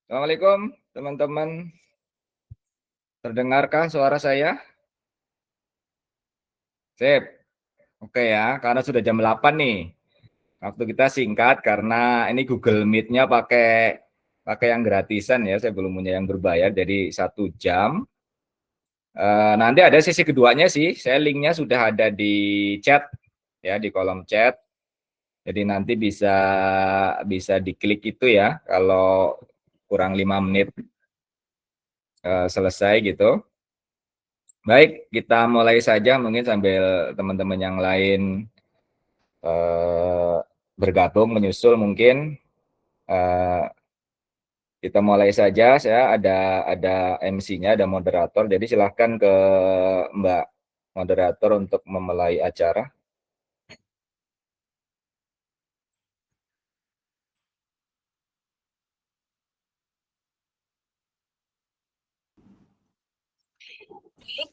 Assalamualaikum teman-teman. Terdengarkah suara saya? Sip. Oke ya, karena sudah jam 8 nih. Waktu kita singkat karena ini Google Meet-nya pakai pakai yang gratisan ya. Saya belum punya yang berbayar, jadi 1 jam. Nanti ada sesi keduanya sih. Saya linknya sudah ada di chat ya, di kolom chat. Jadi nanti bisa bisa diklik itu ya. Kalau kurang 5 menit selesai gitu. Baik, kita mulai saja mungkin sambil teman-teman yang lain bergabung, menyusul mungkin. Kita mulai saja. Saya ada MC-nya, ada moderator. Jadi silahkan ke Mbak moderator untuk memulai acara.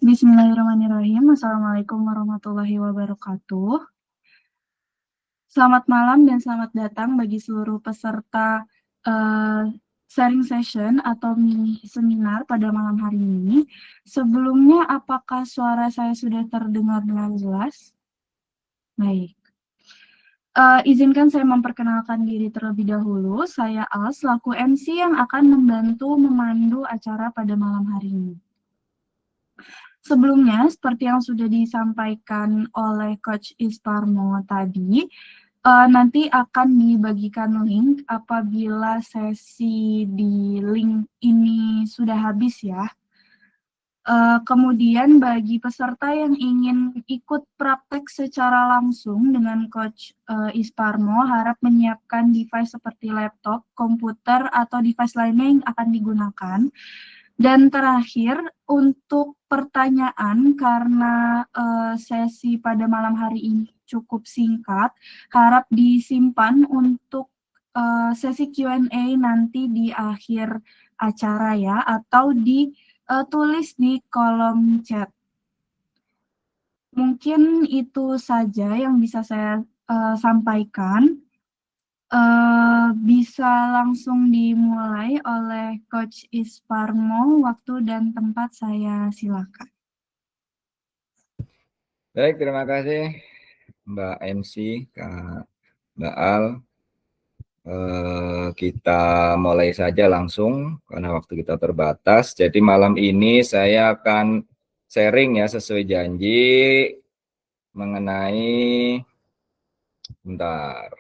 Bismillahirrahmanirrahim. Assalamualaikum warahmatullahi wabarakatuh. Selamat malam dan selamat datang bagi seluruh peserta sharing session atau mini seminar pada malam hari ini. Sebelumnya, apakah suara saya sudah terdengar dengan jelas? Baik. Izinkan saya memperkenalkan diri terlebih dahulu. Saya Al, selaku MC yang akan membantu memandu acara pada malam hari ini. Sebelumnya, seperti yang sudah disampaikan oleh Coach Isparmo tadi, nanti akan dibagikan link apabila sesi di link ini sudah habis ya. Kemudian bagi peserta yang ingin ikut praktek secara langsung dengan Coach Isparmo, harap menyiapkan device seperti laptop, komputer, atau device lainnya yang akan digunakan. Dan terakhir, untuk pertanyaan, karena sesi pada malam hari ini cukup singkat, harap disimpan untuk sesi Q&A nanti di akhir acara ya, atau ditulis di kolom chat. Mungkin itu saja yang bisa saya sampaikan. Bisa langsung dimulai oleh Coach Isparmo. Waktu dan tempat saya silakan. Baik, terima kasih Mbak MC, Mbak Al. Kita mulai saja langsung karena waktu kita terbatas. Jadi malam ini saya akan sharing ya sesuai janji mengenai bentar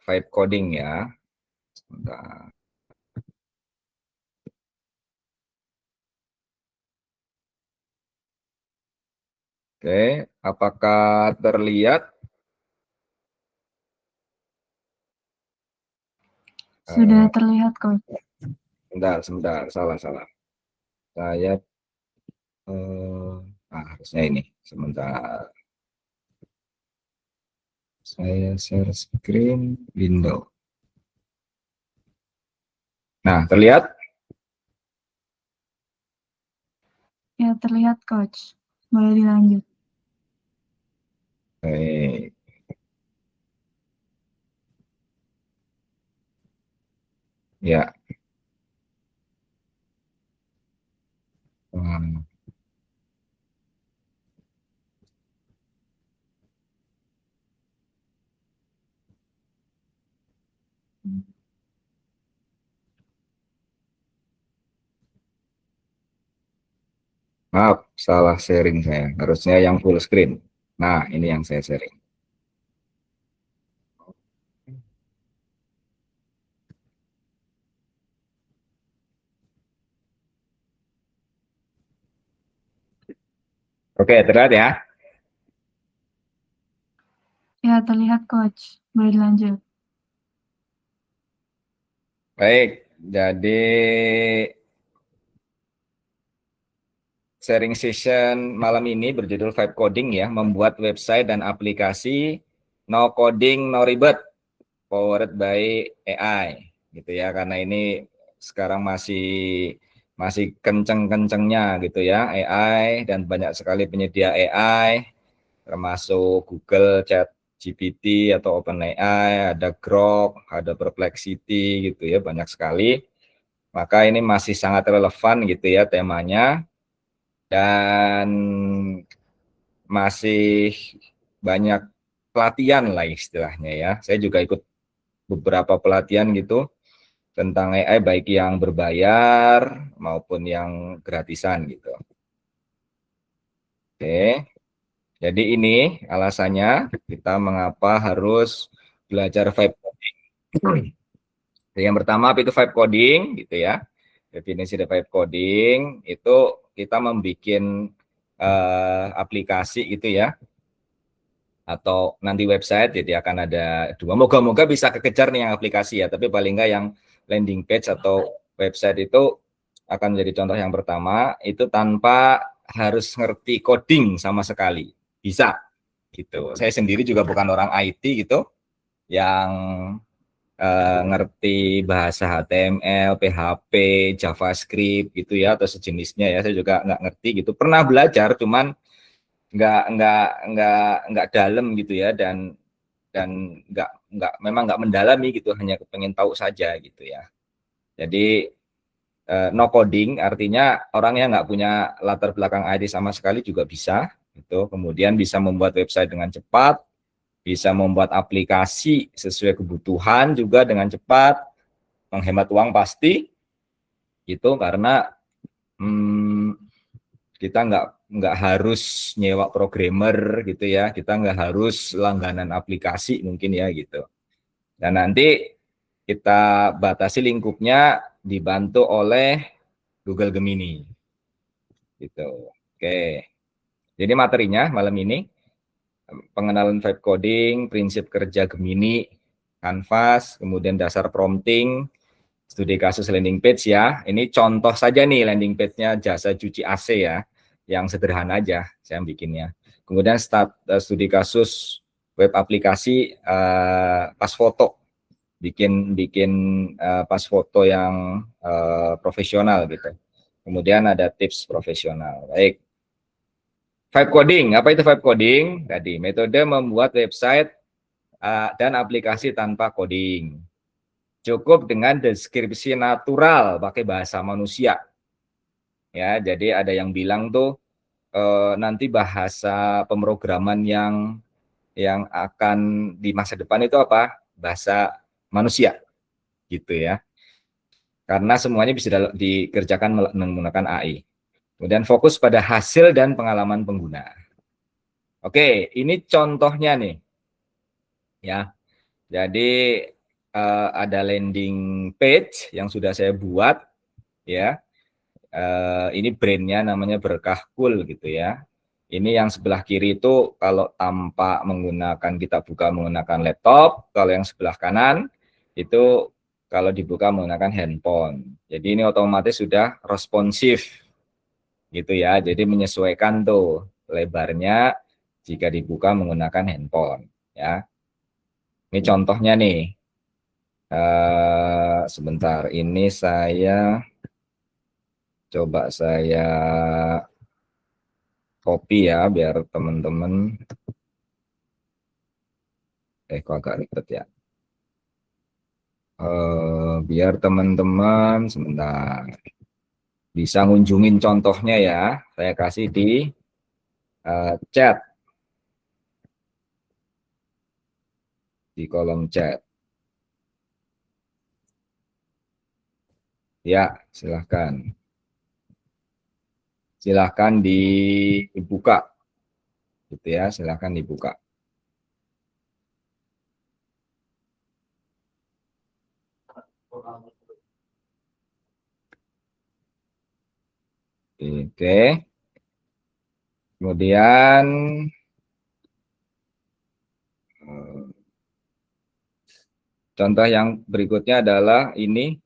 vibe coding ya. Bentar. Oke, apakah terlihat? Sudah terlihat kok. Sebentar, salah. Saya harusnya ini. Sebentar. Saya share screen window. Nah, terlihat? Ya, terlihat Coach. Boleh dilanjut. Baik. Ya. Maaf, salah sharing saya. Harusnya yang full screen. Nah, ini yang saya sharing. Oke, terlihat ya? Ya, terlihat Coach. Boleh dilanjut. Baik, jadi sharing session malam ini berjudul Vibe Coding ya, membuat website dan aplikasi no coding no ribet, powered by AI gitu ya, karena ini sekarang masih kenceng-kencengnya gitu ya AI, dan banyak sekali penyedia AI termasuk Google Chat GPT atau OpenAI, ada Grok, ada Perplexity gitu ya, banyak sekali. Maka ini masih sangat relevan gitu ya temanya, dan masih banyak pelatihan lah istilahnya ya. Saya juga ikut beberapa pelatihan gitu tentang AI, baik yang berbayar maupun yang gratisan gitu. Oke, jadi ini alasannya kita mengapa harus belajar vibe coding. Jadi yang pertama apa itu vibe coding gitu ya. Definisi dari vibe coding itu kita membuat aplikasi gitu ya, atau nanti website, jadi akan ada dua. Moga-moga bisa kekejar nih yang aplikasi ya, tapi paling enggak yang landing page atau website itu akan menjadi contoh yang pertama, itu tanpa harus ngerti coding sama sekali. Bisa gitu. Saya sendiri juga bukan orang IT gitu yang ngerti bahasa HTML, PHP, JavaScript gitu ya, atau sejenisnya ya. Saya juga nggak ngerti gitu. Pernah belajar, cuman nggak dalam gitu ya, dan memang nggak mendalami gitu, hanya kepengen tahu saja gitu ya. Jadi no coding artinya orang yang nggak punya latar belakang IT sama sekali juga bisa gitu. Kemudian bisa membuat website dengan cepat, bisa membuat aplikasi sesuai kebutuhan juga dengan cepat, menghemat uang pasti gitu, karena kita nggak harus nyewa programmer gitu ya, kita nggak harus langganan aplikasi mungkin ya gitu. Dan nanti kita batasi lingkupnya dibantu oleh Google Gemini gitu. Oke, jadi materinya malam ini pengenalan vibe coding, prinsip kerja Gemini, Canvas, kemudian dasar prompting, studi kasus landing page ya. Ini contoh saja nih landing page-nya jasa cuci AC ya, yang sederhana aja saya bikinnya. Kemudian studi kasus web aplikasi pas foto, bikin pas foto yang profesional gitu. Kemudian ada tips profesional. Baik. Vibe coding, apa itu vibe coding? Tadi metode membuat website dan aplikasi tanpa coding. Cukup dengan deskripsi natural pakai bahasa manusia. Ya, jadi ada yang bilang tuh nanti bahasa pemrograman yang akan di masa depan itu apa? Bahasa manusia gitu ya. Karena semuanya bisa dikerjakan menggunakan AI. Kemudian fokus pada hasil dan pengalaman pengguna. Oke, ini contohnya nih. Ya. Jadi ada landing page yang sudah saya buat ya. Ini brandnya namanya Berkah Cool gitu ya. Ini yang sebelah kiri itu kalau tanpa menggunakan, kita buka menggunakan laptop. Kalau yang sebelah kanan itu kalau dibuka menggunakan handphone. Jadi ini otomatis sudah responsif gitu ya. Jadi menyesuaikan tuh lebarnya jika dibuka menggunakan handphone ya. Ini contohnya nih. Sebentar, ini saya copy ya biar teman-teman kok agak ribet ya. Biar teman-teman sebentar bisa ngunjungin contohnya ya. Saya kasih di chat, di kolom chat. Ya, silahkan. Silahkan dibuka gitu ya, silahkan dibuka. Oke. Kemudian contoh yang berikutnya adalah ini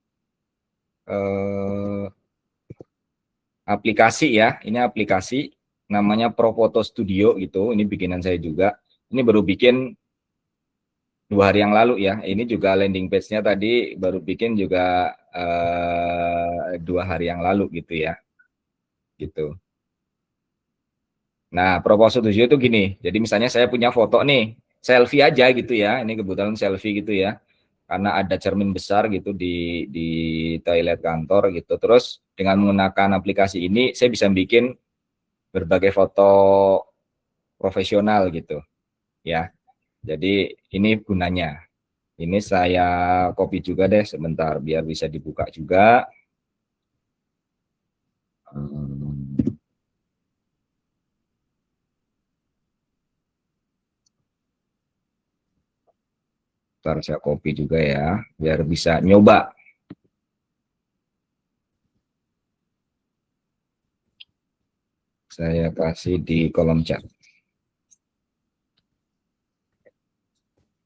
aplikasi ya. Ini aplikasi namanya Propoto Studio gitu. Ini bikinan saya juga. Ini baru bikin 2 hari yang lalu ya. Ini juga landing page-nya tadi baru bikin juga 2 hari yang lalu gitu ya. Gitu. Nah, Propoto Studio itu gini. Jadi misalnya saya punya foto nih, selfie aja gitu ya. Ini kebetulan selfie gitu ya. karena ada cermin besar gitu di toilet kantor gitu. Terus dengan menggunakan aplikasi ini saya bisa bikin berbagai foto profesional gitu ya. Jadi ini gunanya. Ini saya copy juga deh sebentar biar bisa dibuka juga. Ntar saya copy juga ya biar bisa nyoba. Saya kasih di kolom chat.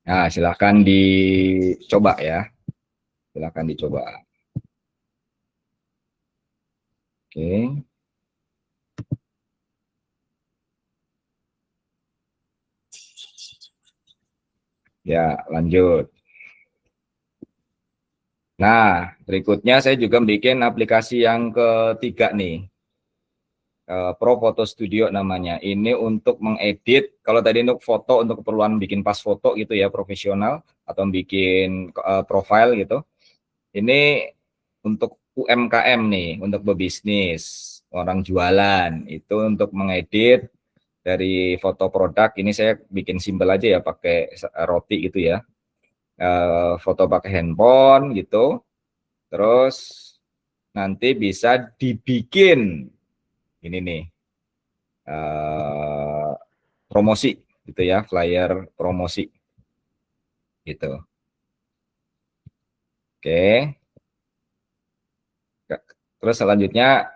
Nah, silahkan dicoba ya. Silahkan dicoba. Oke. Ya, lanjut. Nah, berikutnya saya juga bikin aplikasi yang ketiga nih. Pro Photo Studio namanya. Ini untuk mengedit, kalau tadi untuk foto, untuk keperluan bikin pas foto gitu ya, profesional, atau bikin profile gitu. Ini untuk UMKM nih, untuk berbisnis, orang jualan, itu untuk mengedit dari foto produk. Ini saya bikin simpel aja ya, pakai roti gitu ya. Foto pakai handphone gitu, terus nanti bisa dibikin ini nih, promosi gitu ya, flyer promosi gitu. Oke. Terus selanjutnya,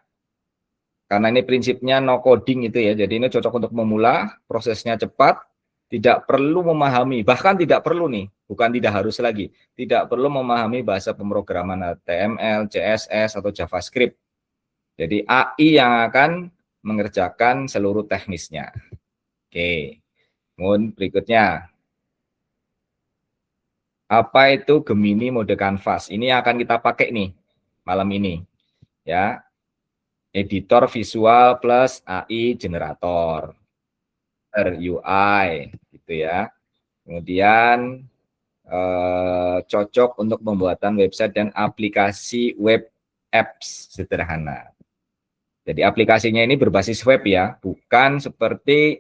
karena ini prinsipnya no coding itu ya, jadi ini cocok untuk memula, prosesnya cepat, tidak perlu memahami, bahkan tidak perlu nih, bukan tidak harus lagi, tidak perlu memahami bahasa pemrograman HTML, CSS, atau JavaScript. Jadi AI yang akan mengerjakan seluruh teknisnya. Oke, kemudian berikutnya, apa itu Gemini mode Canvas? Ini akan kita pakai nih malam ini, ya. Editor visual plus AI generator, UI, gitu ya. Kemudian cocok untuk pembuatan website dan aplikasi web apps sederhana. Jadi aplikasinya ini berbasis web ya, bukan seperti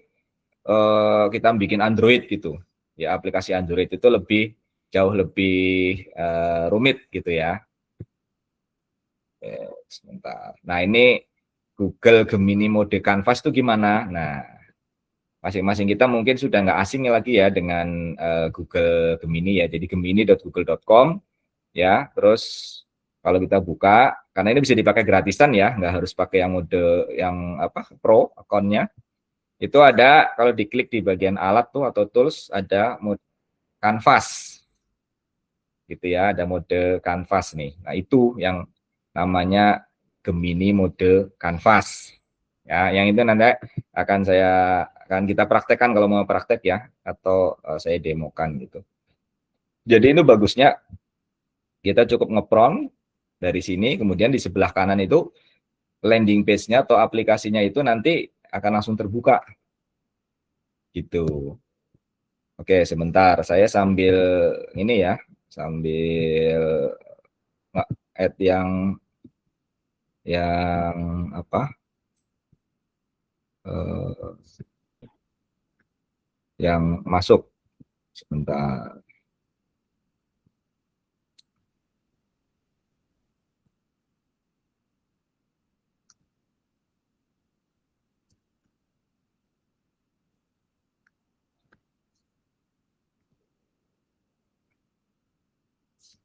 kita bikin Android gitu. Ya, aplikasi Android itu jauh lebih rumit gitu ya. Sebentar. Nah, ini Google Gemini mode Canvas itu gimana? Nah, masing-masing kita mungkin sudah nggak asing lagi ya dengan Google Gemini ya. Jadi gemini.google.com ya. Terus kalau kita buka, karena ini bisa dipakai gratisan ya, nggak harus pakai yang mode yang apa pro akunnya. Itu ada, kalau diklik di bagian alat tuh atau tools, ada mode Canvas gitu ya, ada mode Canvas nih. Nah, itu yang namanya Gemini mode Canvas. Ya, yang itu nanti akan kita praktekkan kalau mau praktek ya, atau saya demokan gitu. Jadi itu bagusnya kita cukup ngeprompt dari sini, kemudian di sebelah kanan itu landing page-nya atau aplikasinya itu nanti akan langsung terbuka gitu. Oke, sebentar, saya sambil ini ya, sambil nge-add yang apa? Yang masuk. Sebentar.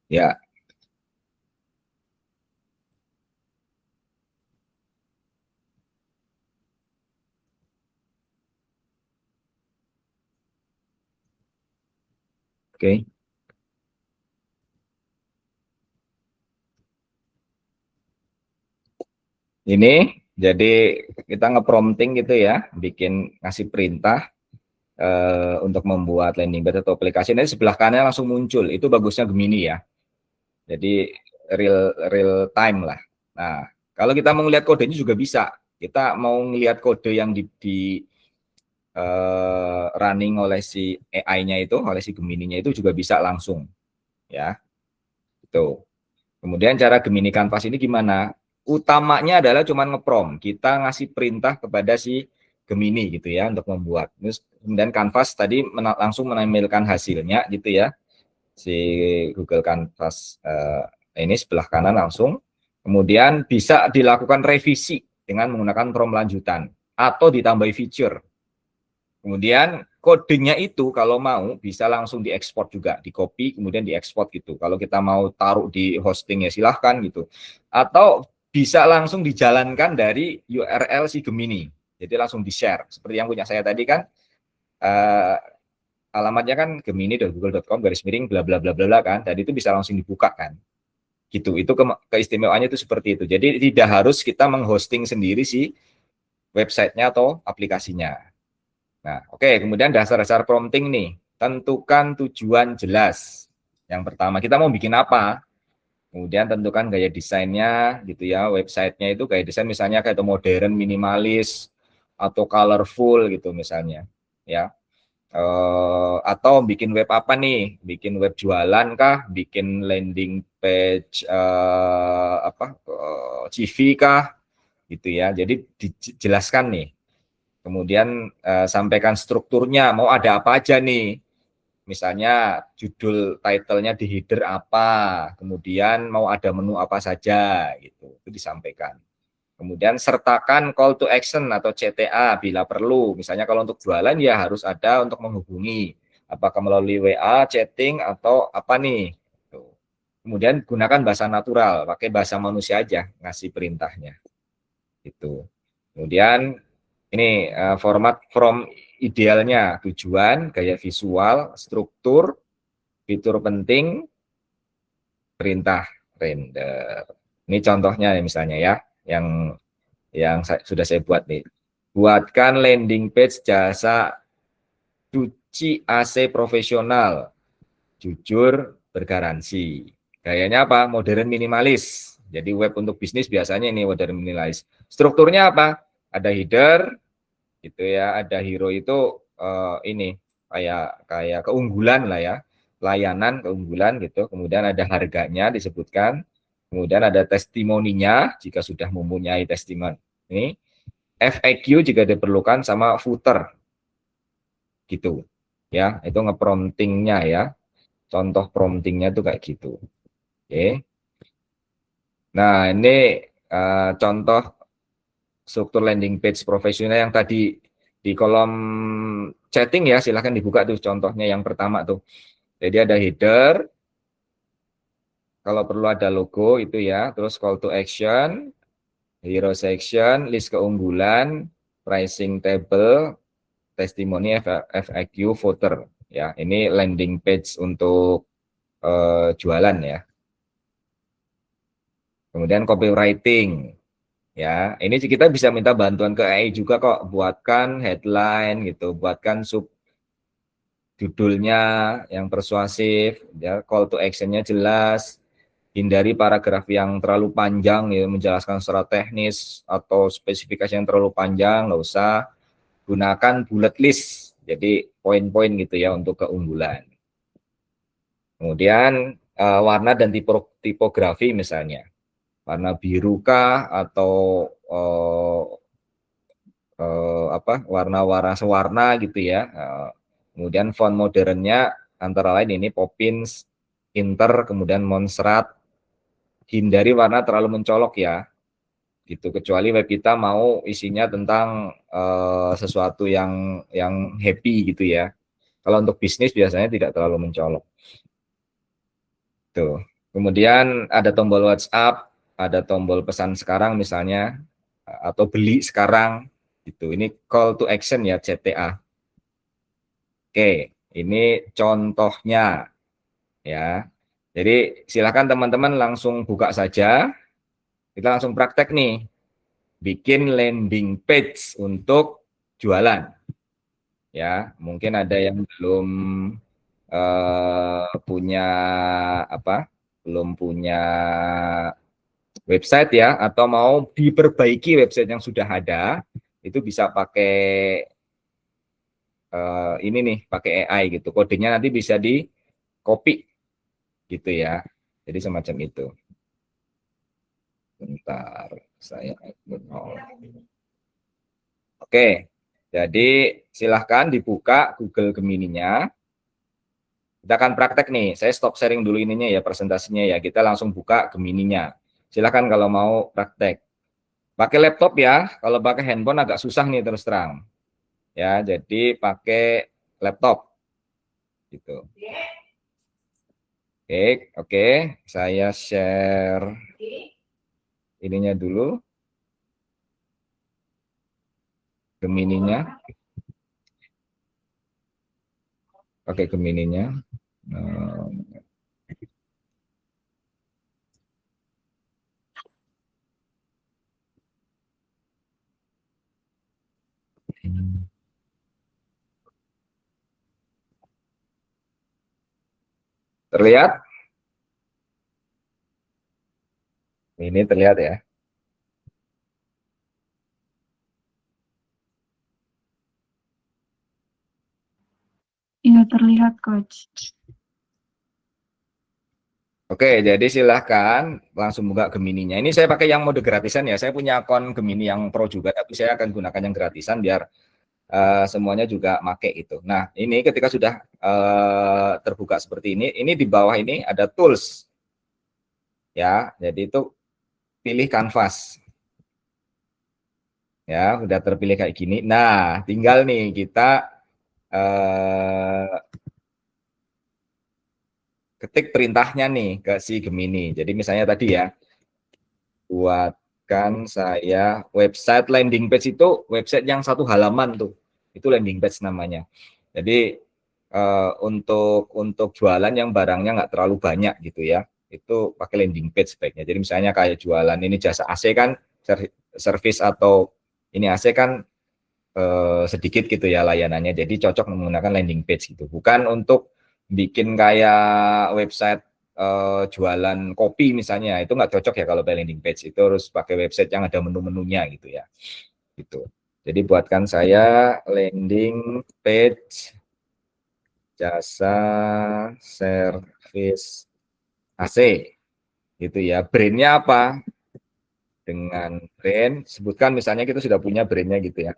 Ya, oke. Ini jadi kita nge-prompting gitu ya, ngasih perintah untuk membuat landing page atau aplikasi. Nanti sebelah kanan langsung muncul. Itu bagusnya Gemini ya. Jadi real time lah. Nah, kalau kita mau ngelihat kodenya juga bisa. Kita mau ngelihat kode yang di running oleh si AI-nya itu, oleh si Gemini-nya itu juga bisa langsung. ya. Itu. Kemudian cara Gemini Canvas ini gimana? Utamanya adalah cuma ngeprompt. Kita ngasih perintah kepada si Gemini gitu ya untuk membuat. Terus kemudian Canvas tadi langsung menampilkan hasilnya gitu ya. Si Google Canvas ini sebelah kanan langsung. Kemudian bisa dilakukan revisi dengan menggunakan prompt lanjutan atau ditambahi feature. Kemudian kodenya itu kalau mau bisa langsung diekspor juga, di copy kemudian diekspor gitu. Kalau kita mau taruh di hosting ya silahkan gitu. Atau bisa langsung dijalankan dari URL si Gemini. Jadi langsung di-share. Seperti yang punya saya tadi kan, alamatnya kan gemini.google.com / bla bla bla bla kan. Tadi itu bisa langsung dibuka kan. Gitu. Itu keistimewaannya itu seperti itu. Jadi tidak harus kita menghosting sendiri si websitenya atau aplikasinya. Nah, oke, kemudian dasar-dasar prompting nih. Tentukan tujuan jelas. Yang pertama, kita mau bikin apa? Kemudian tentukan gaya desainnya gitu ya. Websitenya itu gaya desain misalnya kayak modern, minimalis, atau colorful gitu misalnya. Ya. Atau bikin web apa nih? Bikin web jualan kah? Bikin landing page CV kah? Gitu ya. Jadi dijelaskan nih. Kemudian sampaikan strukturnya, mau ada apa aja nih. Misalnya judul title-nya di header apa, kemudian mau ada menu apa saja gitu. Itu disampaikan. Kemudian sertakan call to action atau CTA bila perlu. Misalnya kalau untuk jualan ya harus ada untuk menghubungi. Apakah melalui WA, chatting atau apa nih. Kemudian gunakan bahasa natural, pakai bahasa manusia aja ngasih perintahnya. Itu. Kemudian ini format from idealnya, tujuan, gaya visual, struktur, fitur penting, perintah render. Ini contohnya misalnya ya, yang sudah saya buat nih. Buatkan landing page jasa cuci AC profesional, jujur, bergaransi. Gayanya apa? Modern minimalis. Jadi web untuk bisnis biasanya ini modern minimalis. Strukturnya apa? Ada header, gitu ya, ada hero itu ini kayak keunggulan lah ya, layanan keunggulan gitu. Kemudian ada harganya disebutkan, kemudian ada testimoninya jika sudah mempunyai testimoni ini, FAQ jika diperlukan, sama footer gitu ya. Itu ngepromptingnya ya, contoh promptingnya tuh kayak gitu. Oke, nah ini contoh struktur landing page profesional yang tadi di kolom chatting ya, silahkan dibuka tuh contohnya yang pertama tuh. Jadi ada header, kalau perlu ada logo itu ya, terus call to action, hero section, list keunggulan, pricing table, testimoni, FAQ, footer. Ya, ini landing page untuk jualan ya. Kemudian copywriting. Ya, ini kita bisa minta bantuan ke AI juga kok, buatkan headline gitu, buatkan sub judulnya yang persuasif, ya, call to action-nya jelas, hindari paragraf yang terlalu panjang ya, menjelaskan secara teknis atau spesifikasi yang terlalu panjang, nggak usah. Gunakan bullet list, jadi poin-poin gitu ya untuk keunggulan. Kemudian warna dan tipografi misalnya, warna biru kah atau warna-warna sewarna gitu ya. Kemudian font modernnya antara lain ini Poppins, Inter, kemudian Montserrat. Hindari warna terlalu mencolok ya, gitu. Kecuali web kita mau isinya tentang sesuatu yang happy gitu ya. Kalau untuk bisnis biasanya tidak terlalu mencolok. Tuh. Kemudian ada tombol WhatsApp, ada tombol pesan sekarang misalnya, atau beli sekarang gitu. Ini call to action ya, CTA. Oke, ini contohnya ya. Jadi silakan teman-teman langsung buka saja. Kita langsung praktek nih. Bikin landing page untuk jualan. Ya, mungkin ada yang belum punya belum punya website ya, atau mau diperbaiki website yang sudah ada, itu bisa pakai ini nih, pakai AI gitu. Kodenya nanti bisa di copy gitu ya. Jadi semacam itu. Bentar, saya Oke, jadi silahkan dibuka Google Gemini-nya. Kita akan praktek nih. Saya stop sharing dulu ininya ya, presentasinya ya. Kita langsung buka Gemini-nya. Silahkan kalau mau praktek. Pakai laptop ya. Kalau pakai handphone agak susah nih terus terang. Ya, jadi pakai laptop. Gitu. Oke, oke. Saya share ininya dulu. Gemini-nya. Pakai Gemini-nya. Terlihat? Ini terlihat ya. Iya, terlihat, Coach. Oke, jadi silahkan langsung buka Gemini-nya. Ini saya pakai yang mode gratisan ya. Saya punya akun Gemini yang Pro juga, tapi saya akan gunakan yang gratisan biar semuanya juga make itu. Nah, ini ketika sudah terbuka seperti ini di bawah ini ada tools. Ya, jadi itu pilih kanvas. Ya, sudah terpilih kayak gini. Nah, tinggal nih kita ketik perintahnya nih ke si Gemini. Jadi misalnya tadi ya, buatkan saya website landing page itu website yang satu halaman tuh. Itu landing page namanya. Jadi untuk jualan yang barangnya nggak terlalu banyak gitu ya, itu pakai landing page sebaiknya. Jadi misalnya kayak jualan ini jasa AC kan, service atau ini AC kan sedikit gitu ya layanannya. Jadi cocok menggunakan landing page gitu. Bukan untuk bikin kayak website jualan kopi misalnya, itu nggak cocok ya kalau pakai landing page. Itu harus pakai website yang ada menu-menunya gitu ya. Gitu. Jadi buatkan saya landing page jasa service AC gitu ya. Brandnya apa? Dengan brand, sebutkan misalnya kita sudah punya brandnya gitu ya.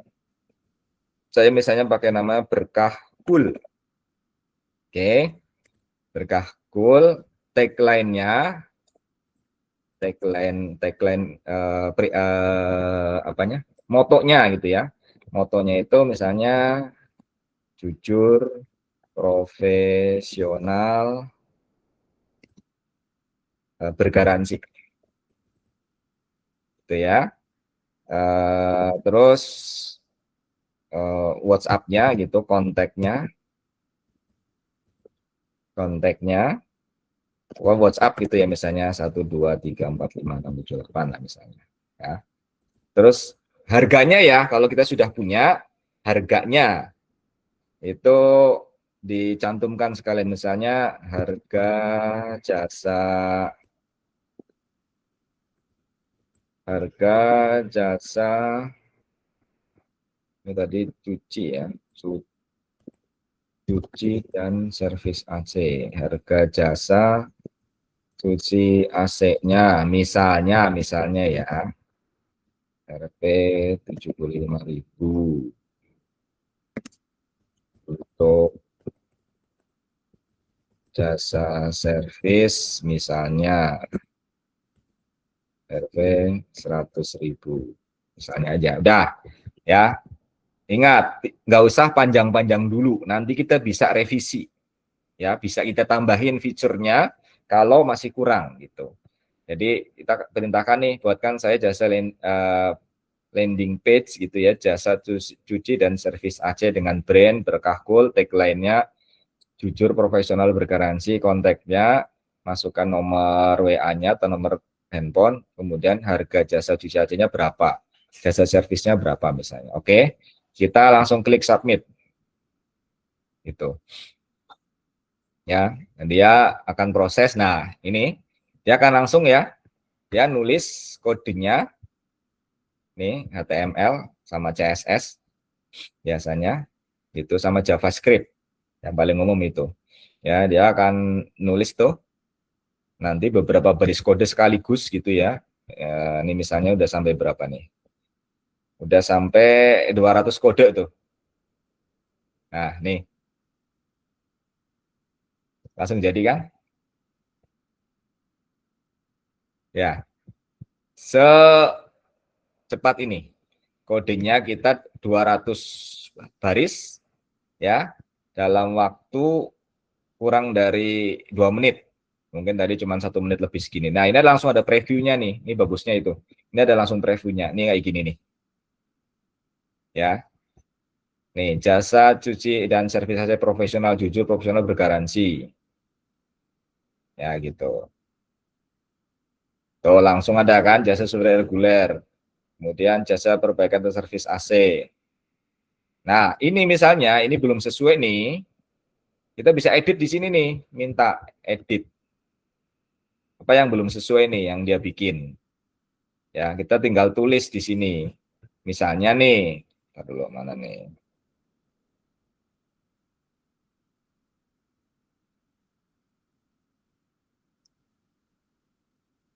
Saya misalnya pakai nama Berkah Cool. Oke, Berkah Cool. Tagline-nya, apanya? Motonya gitu ya. Motonya itu misalnya jujur, profesional, bergaransi. Gitu ya. Terus WhatsApp-nya gitu, kontaknya WhatsApp gitu ya, misalnya 1234567 lah misalnya ya. Terus harganya ya, kalau kita sudah punya harganya itu dicantumkan sekalian, misalnya harga jasa ini tadi cuci ya, cuci dan servis AC, harga jasa cuci AC-nya misalnya ya, Rp 75.000 untuk jasa servis misalnya Rp 100.000 misalnya aja. Udah ya. Ingat, nggak usah panjang-panjang dulu. Nanti kita bisa revisi. Ya, bisa kita tambahin fiturnya kalau masih kurang gitu. Jadi kita perintahkan nih, buatkan saya jasa landing page gitu ya, jasa cuci dan servis AC dengan brand Berkah Cool, tagline-nya jujur, profesional, bergaransi, kontaknya, masukkan nomor WA-nya atau nomor handphone, kemudian harga jasa cuci AC-nya berapa, jasa servisnya berapa misalnya. Oke, kita langsung klik submit. Gitu. Ya, dan dia akan proses. Nah, ini dia akan langsung ya, dia nulis kodenya, nih HTML sama CSS biasanya, gitu sama JavaScript yang paling umum itu. Ya, dia akan nulis tuh nanti beberapa baris kode sekaligus gitu ya. Ini misalnya udah sampai berapa nih? Udah sampai 200 kode tuh. Nah, nih. Langsung jadi kan? Ya. Secepat ini. Kodenya kita 200 baris ya dalam waktu kurang dari 2 menit. Mungkin tadi cuma 1 menit lebih segini. Nah, ini langsung ada previewnya nih. Ini bagusnya itu. Ini ada langsung previewnya. Ini kayak gini nih. Ya. Nih, jasa cuci dan servis AC profesional, jujur, profesional, bergaransi. Ya, gitu. Tuh, langsung ada kan jasa survei reguler. Kemudian jasa perbaikan dan servis AC. Nah, ini misalnya, ini belum sesuai nih. Kita bisa edit di sini nih, minta edit. Apa yang belum sesuai nih yang dia bikin. Ya, kita tinggal tulis di sini. Misalnya nih, dulu mana nih?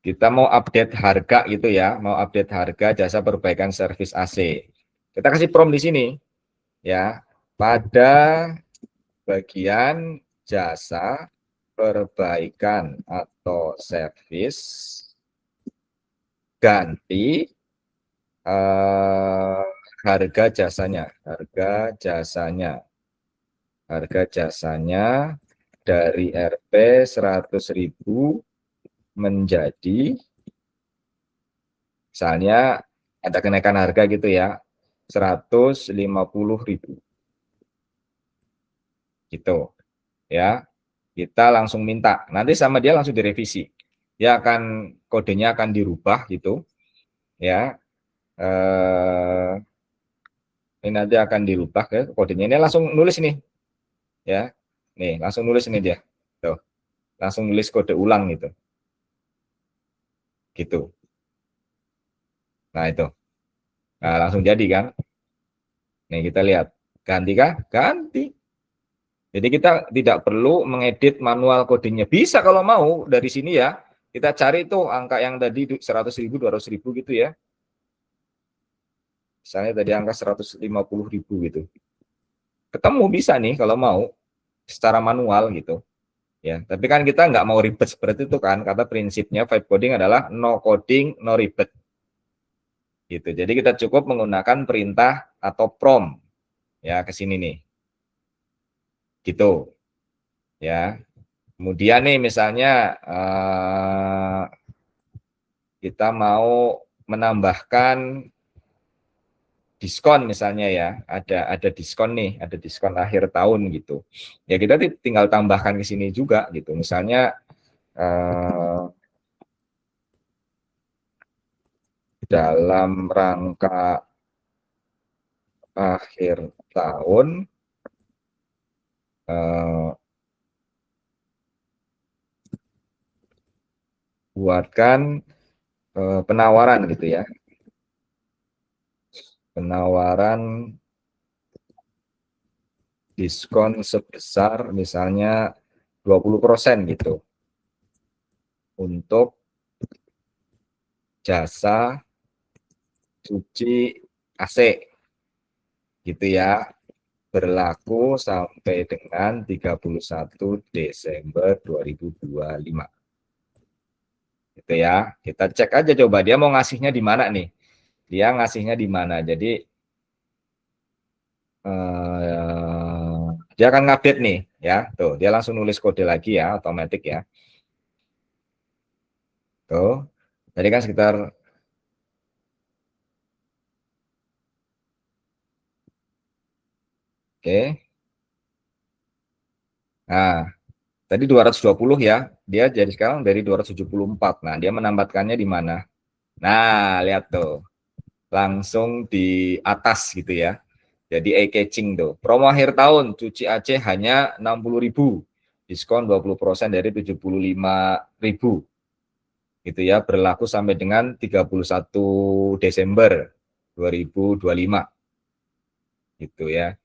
Kita mau update harga gitu ya, mau update harga jasa perbaikan servis AC. Kita kasih prompt di sini ya. Pada bagian jasa perbaikan atau servis ganti harga jasanya, harga jasanya dari Rp 100.000 menjadi misalnya ada kenaikan harga gitu ya 150.000 gitu ya. Kita langsung minta, nanti sama dia langsung direvisi, dia akan kodenya akan dirubah gitu ya. Ini nanti akan dirubah ke kodenya, ini langsung nulis nih ya, nih langsung nulis ini dia tuh, langsung nulis kode ulang gitu. Nah itu, nah langsung jadi kan. Nih kita lihat, ganti kah? Ganti. Jadi kita tidak perlu mengedit manual kodenya. Bisa kalau mau dari sini ya. Kita cari tuh angka yang tadi 100.000, 200.000 gitu ya. Misalnya tadi angka 150.000 gitu. Ketemu bisa nih kalau mau secara manual gitu. Ya, tapi kan kita nggak mau ribet seperti itu kan. Kata prinsipnya vibe coding adalah no coding, no ribet. Gitu. Jadi kita cukup menggunakan perintah atau prompt ya ke sini nih. Gitu. Ya. Kemudian nih misalnya kita mau menambahkan diskon misalnya ya, ada diskon nih, ada diskon akhir tahun gitu. Ya kita tinggal tambahkan ke sini juga gitu. Misalnya dalam rangka akhir tahun buatkan penawaran gitu ya, penawaran diskon sebesar misalnya 20% gitu untuk jasa cuci AC gitu ya, berlaku sampai dengan 31 Desember 2025. Gitu ya. Kita cek aja coba dia mau ngasihnya di mana nih. Dia ngasihnya di mana. Jadi dia akan ngupdate nih ya. Tuh, dia langsung nulis kode lagi ya, otomatis ya. Tuh. Tadi kan sekitar oke. Nah, tadi 220 ya. Dia jadi sekarang dari 274. Nah, dia menambahkannya di mana? Nah, lihat tuh. Langsung di atas gitu ya. Jadi eye-catching tuh. Promo akhir tahun, cuci Aceh hanya 60.000. Diskon 20% dari 75.000. Gitu ya, berlaku sampai dengan 31 Desember 2025. Gitu ya.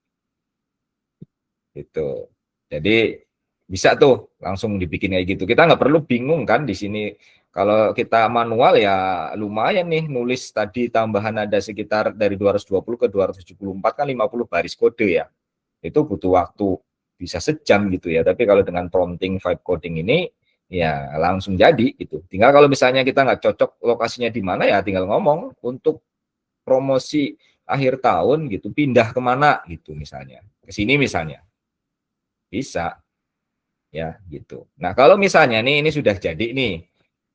Gitu. Jadi Bisa tuh langsung dibikin kayak gitu. Kita nggak perlu bingung kan di sini. Kalau kita manual ya lumayan nih nulis tadi tambahan ada sekitar dari 220 ke 274 kan 50 baris kode ya. Itu butuh waktu bisa sejam gitu ya. Tapi kalau dengan prompting vibe coding ini ya langsung jadi gitu. Tinggal kalau misalnya kita nggak cocok lokasinya di mana ya tinggal ngomong untuk promosi akhir tahun gitu pindah kemana gitu misalnya. Ke sini misalnya bisa ya gitu. Nah, kalau misalnya nih ini sudah jadi nih,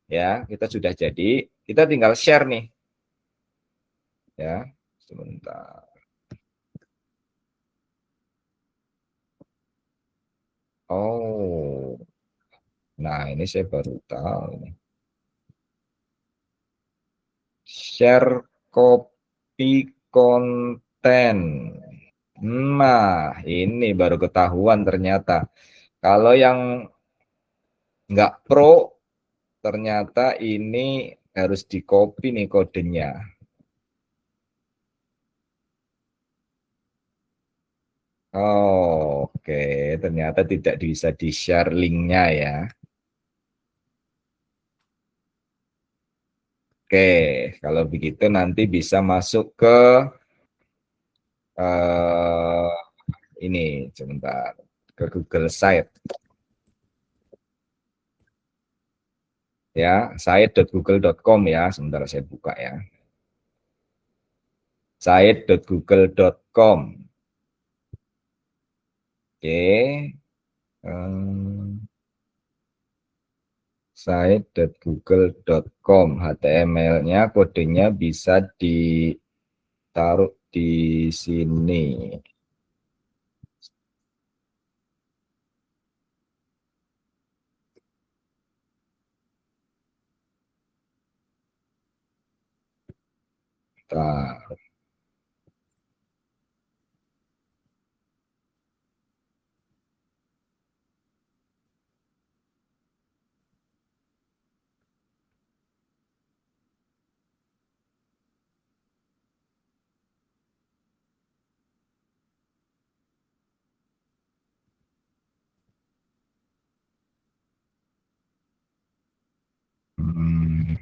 ya, kita sudah jadi, kita tinggal share nih, ya. Sebentar. Oh, nah ini saya baru tahu nih. Share copy konten. Nah, ini baru ketahuan ternyata. Kalau yang nggak pro, ternyata ini harus di copy nih kodenya. Oh, oke, ternyata tidak bisa di-share linknya ya. Oke, kalau begitu nanti bisa masuk ke eh, ini, sebentar, ke Google Site ya, site.google.com ya. Sebentar saya buka ya. Site.google.com. Oke, site.google.com. HTML-nya kodenya bisa ditaruh di sini. Nah, hmm,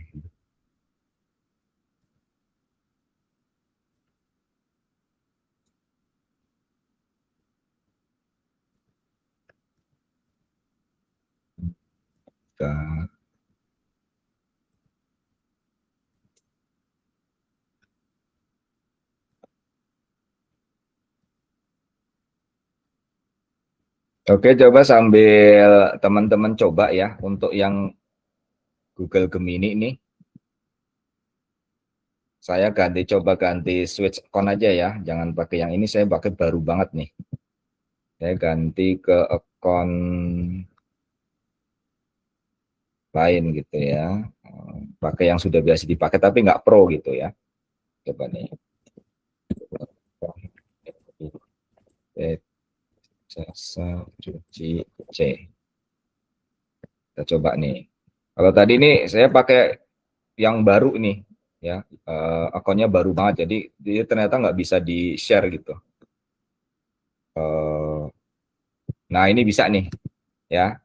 bentar. Oke, coba sambil teman-teman coba ya untuk yang Google Gemini ini. Saya coba ganti switch account aja ya. Jangan pakai yang ini, saya pakai baru banget nih. Saya ganti ke account lain gitu ya. Pakai yang sudah biasa dipakai tapi nggak pro gitu ya. Coba nih. Jasa cuci C. Kita coba nih. Kalau tadi nih saya pakai yang baru nih ya, akunnya baru banget jadi dia ternyata nggak bisa di share gitu. Eh, nah ini bisa nih ya.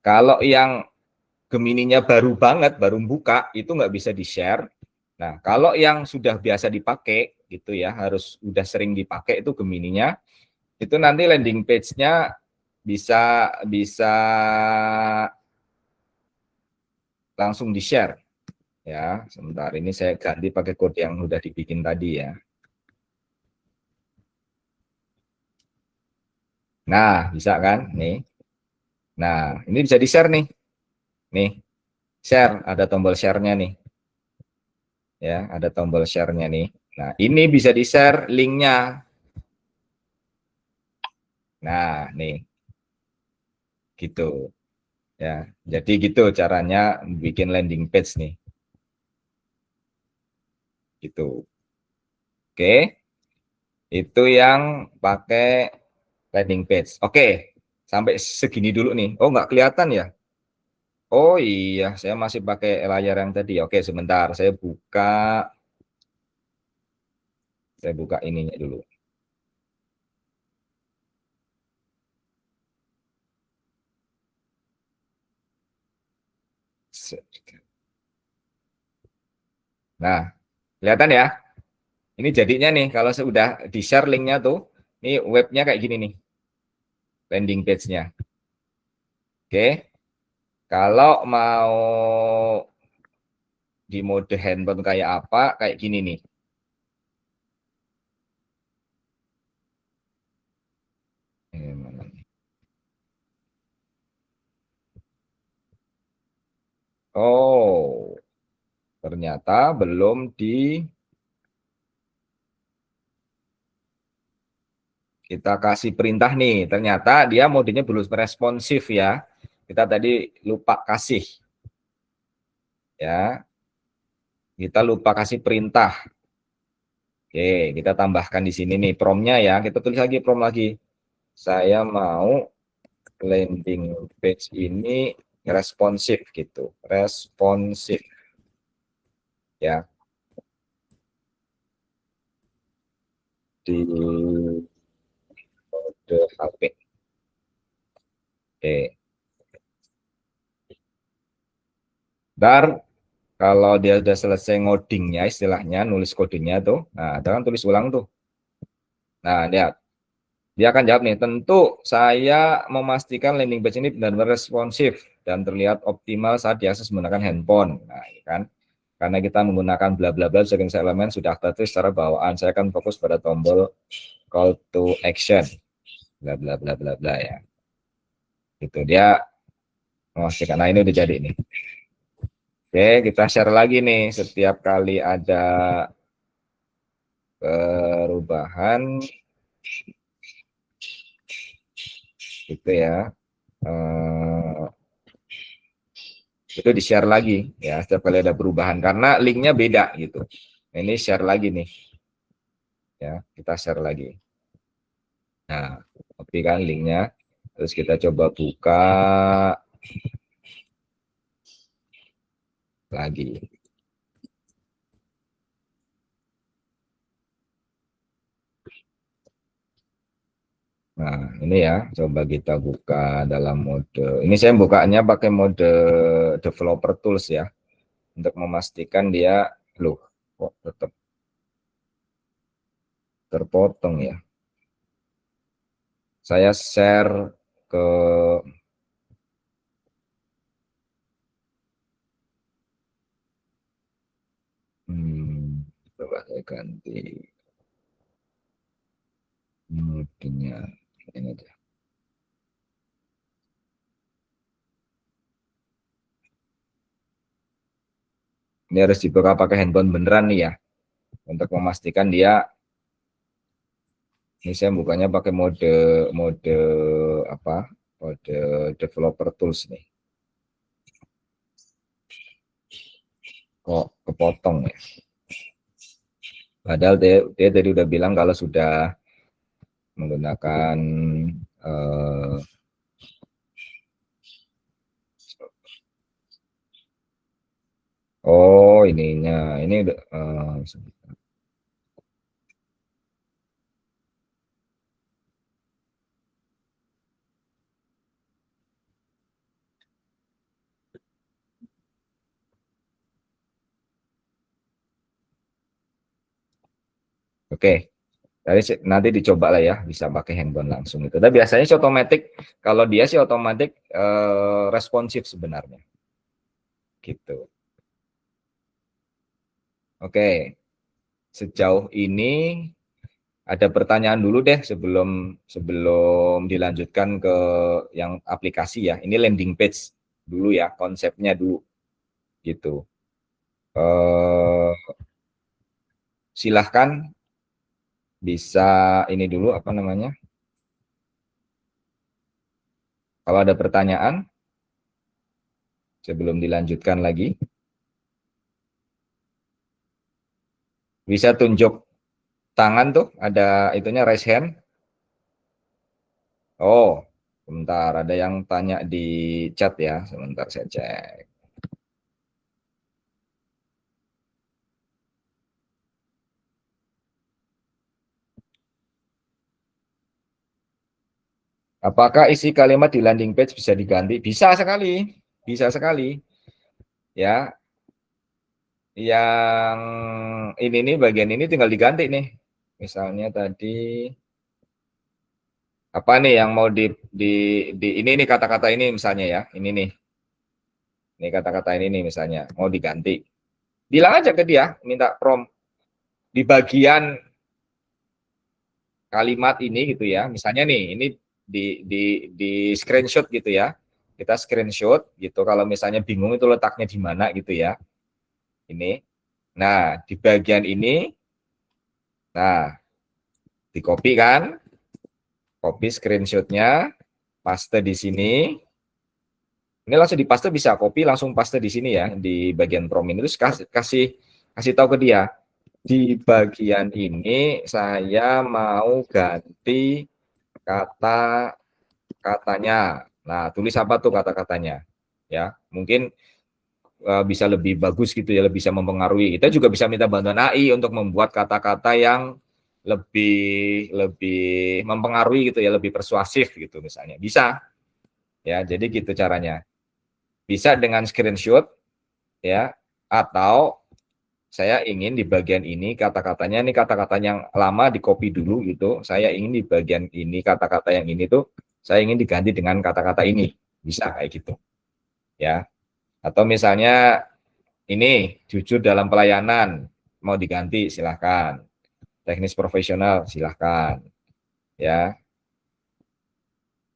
Kalau yang Gemininya baru banget, baru buka itu nggak bisa di share. Nah kalau yang sudah biasa dipakai gitu ya, harus udah sering dipakai itu Gemininya, itu nanti landing page-nya bisa bisa langsung di share ya. Sebentar ini saya ganti pakai kode yang udah dibikin tadi ya. Nah, bisa kan? Nih. Nah, ini bisa di-share nih. Nih, share, ada tombol share-nya nih. Ya, ada tombol share-nya nih. Nah, ini bisa di-share link-nya. Nah, nih, gitu. Ya, jadi gitu caranya bikin landing page nih. Gitu. Oke, itu yang pakai landing page. Oke, sampai segini dulu nih. Oh, nggak kelihatan ya? Oh iya, saya masih pakai layar yang tadi. Oke, sebentar. Saya buka ininya dulu. Nah, kelihatan ya. Ini jadinya nih, kalau sudah di-share linknya tuh, ini webnya kayak gini nih, landing page-nya. Oke, kalau mau di mode handphone kayak apa, kayak gini nih. Oh, ternyata belum kita kasih perintah nih. Ternyata dia modenya belum responsif ya. Kita tadi lupa kasih. Ya, kita lupa kasih perintah. Oke, kita tambahkan di sini nih promnya ya. Kita tulis lagi prom lagi. Saya mau landing page ini responsif gitu. Responsif ya. Di mode HP. Oke. Dar kalau dia sudah selesai ngodingnya, istilahnya nulis kodenya tuh, nah jangan tulis ulang tuh. Nah, lihat, dia akan jawab nih, tentu saya memastikan landing page ini benar-benar responsif dan terlihat optimal saat diakses menggunakan handphone. Nah, ini kan, karena kita menggunakan bla bla bla sebagai elemen sudah tertulis secara bawaan, saya akan fokus pada tombol call to action, bla bla bla bla bla ya. Itu dia memastikan. Nah, ini udah jadi nih. Oke, kita share lagi nih setiap kali ada perubahan gitu ya, itu di share lagi ya setiap kali ada perubahan karena linknya beda gitu. Nah, ini share lagi nih ya, kita share lagi. Nah, oke kan linknya, terus kita coba buka lagi. Nah, ini ya, coba kita buka dalam mode. Ini saya bukanya pakai mode developer tools ya, untuk memastikan dia, loh, kok tetap terpotong ya. Saya share ke coba saya ganti modenya ini aja. Ini harus dibuka pakai handphone beneran nih ya, untuk memastikan dia. Ini saya bukanya pakai mode mode apa? Mode developer tools nih. Kok kepotong ya? Padahal dia tadi udah bilang kalau sudah menggunakan oh ininya, ini oke. Jadi nanti dicoba lah ya, bisa pakai handphone langsung itu. Tapi biasanya sih otomatis, kalau dia sih otomatis responsif sebenarnya. Gitu. Oke. Sejauh ini ada pertanyaan dulu deh sebelum sebelum dilanjutkan ke yang aplikasi ya. Ini landing page dulu ya, konsepnya dulu gitu. Silahkan bisa ini dulu apa namanya? Kalau ada pertanyaan sebelum dilanjutkan lagi, bisa tunjuk tangan tuh, ada itunya raise hand. Oh, sebentar, ada yang tanya di chat ya, sebentar saya cek. Apakah isi kalimat di landing page bisa diganti? Bisa sekali, bisa sekali. ya. Yang ini nih bagian ini tinggal diganti nih. Misalnya tadi apa nih yang mau di ini nih kata-kata ini misalnya ya. Ini nih. Ini kata-kata ini nih misalnya mau diganti. Bilang aja ke dia, minta prompt di bagian kalimat ini gitu ya. Misalnya nih, ini di screenshot gitu ya. Kita screenshot gitu. Kalau misalnya bingung itu letaknya di mana gitu ya. Ini. Nah, di bagian ini, nah, di copy kan, copy screenshotnya, paste di sini. Ini langsung di paste bisa, copy langsung paste di sini ya, di bagian prompt ini. Terus kasih tahu ke dia, di bagian ini saya mau ganti kata katanya. Nah, tulis apa tuh kata-katanya? Ya, mungkin bisa lebih bagus gitu ya, lebih bisa mempengaruhi. Kita juga bisa minta bantuan AI untuk membuat kata-kata yang lebih lebih mempengaruhi gitu ya, lebih persuasif gitu misalnya. Bisa. Ya, jadi gitu caranya. Bisa dengan screenshot ya, atau saya ingin di bagian ini kata-katanya ini kata-kata yang lama di copy dulu gitu. Saya ingin di bagian ini kata-kata yang ini tuh saya ingin diganti dengan kata-kata ini. Bisa kayak gitu. Ya. Atau misalnya ini jujur dalam pelayanan mau diganti silahkan. Teknis profesional silahkan. Ya,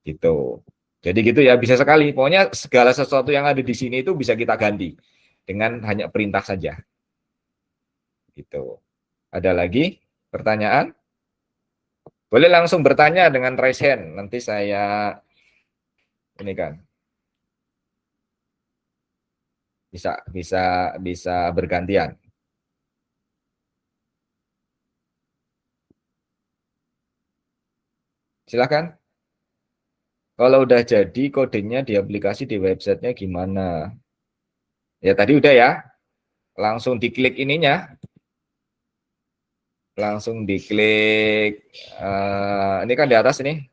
gitu. Jadi gitu ya bisa sekali. Pokoknya segala sesuatu yang ada di sini itu bisa kita ganti dengan hanya perintah saja. Gitu. Ada lagi pertanyaan? Boleh langsung bertanya dengan raise hand. Nanti saya ini kan bisa bisa bisa bergantian. Silakan. Kalau udah jadi kodenya di aplikasi di websitenya gimana? Ya tadi udah ya. Langsung diklik ininya. Langsung diklik. Ini kan di atas ini.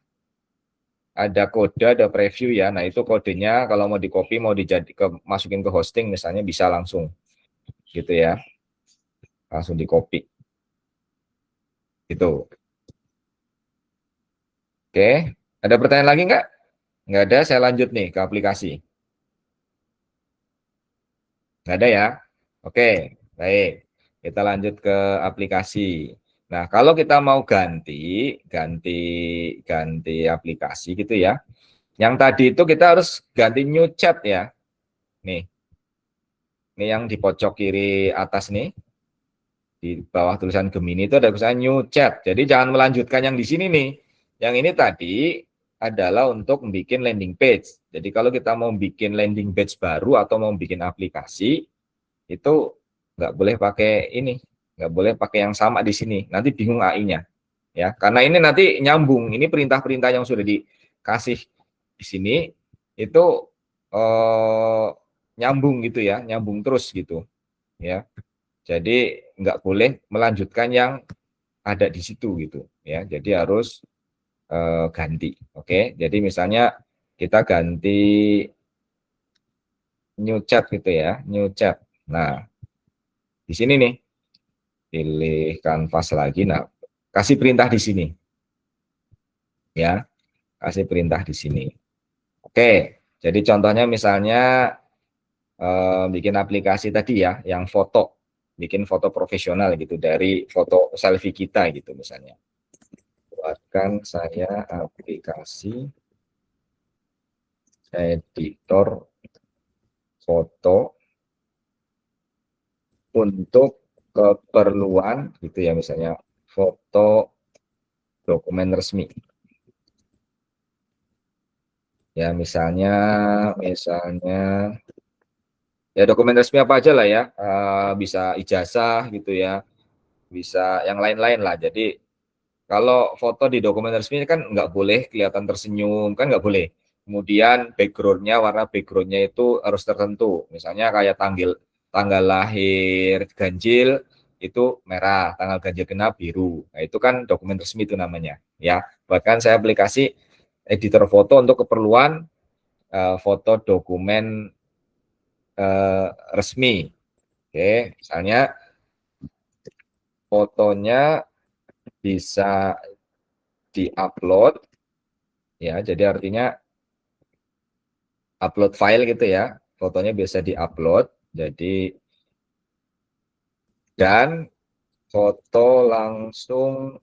Ada kode, ada preview ya. Nah itu kodenya kalau mau di copy, mau masukin ke hosting misalnya bisa langsung. Gitu ya. Langsung di copy. Gitu. Oke. Ada pertanyaan lagi nggak? Nggak ada, saya lanjut nih ke aplikasi. Nggak ada ya? Oke, baik. Kita lanjut ke aplikasi. Nah, kalau kita mau ganti ganti aplikasi gitu ya. Yang tadi itu kita harus ganti new chat ya. Nih, ini yang di pojok kiri atas nih. Di bawah tulisan Gemini itu ada tulisan new chat. Jadi jangan melanjutkan yang di sini nih. Yang ini tadi adalah untuk membuat landing page. Jadi kalau kita mau bikin landing page baru atau mau bikin aplikasi, itu nggak boleh pakai ini, nggak boleh pakai yang sama di sini. Nanti bingung AI-nya, ya. Karena ini nanti nyambung. Ini perintah-perintah yang sudah dikasih di sini itu nyambung gitu ya, nyambung terus gitu, ya. Jadi nggak boleh melanjutkan yang ada di situ gitu, ya. Jadi harus ganti, oke. Jadi misalnya kita ganti new chat gitu ya, new chat. Nah, di sini nih pilih kanvas lagi. Nah, kasih perintah di sini. Ya, kasih perintah di sini. Oke, jadi contohnya misalnya bikin aplikasi tadi ya, yang foto. Bikin foto profesional gitu, dari foto selfie kita gitu misalnya. Buatkan saya aplikasi editor foto untuk keperluan gitu ya, misalnya foto dokumen resmi. Ya misalnya ya dokumen resmi apa aja lah ya, bisa ijazah gitu ya, bisa yang lain-lain lah. Jadi kalau foto di dokumen resmi kan nggak boleh kelihatan tersenyum, kan nggak boleh. Kemudian warna backgroundnya itu harus tertentu. Misalnya kayak tanggal lahir ganjil itu merah, tanggal ganjil genap biru. Nah itu kan dokumen resmi itu namanya. Ya, bahkan saya aplikasi editor foto untuk keperluan foto dokumen resmi. Oke, misalnya fotonya bisa diupload, ya, jadi artinya upload file gitu ya, fotonya bisa diupload, jadi dan foto langsung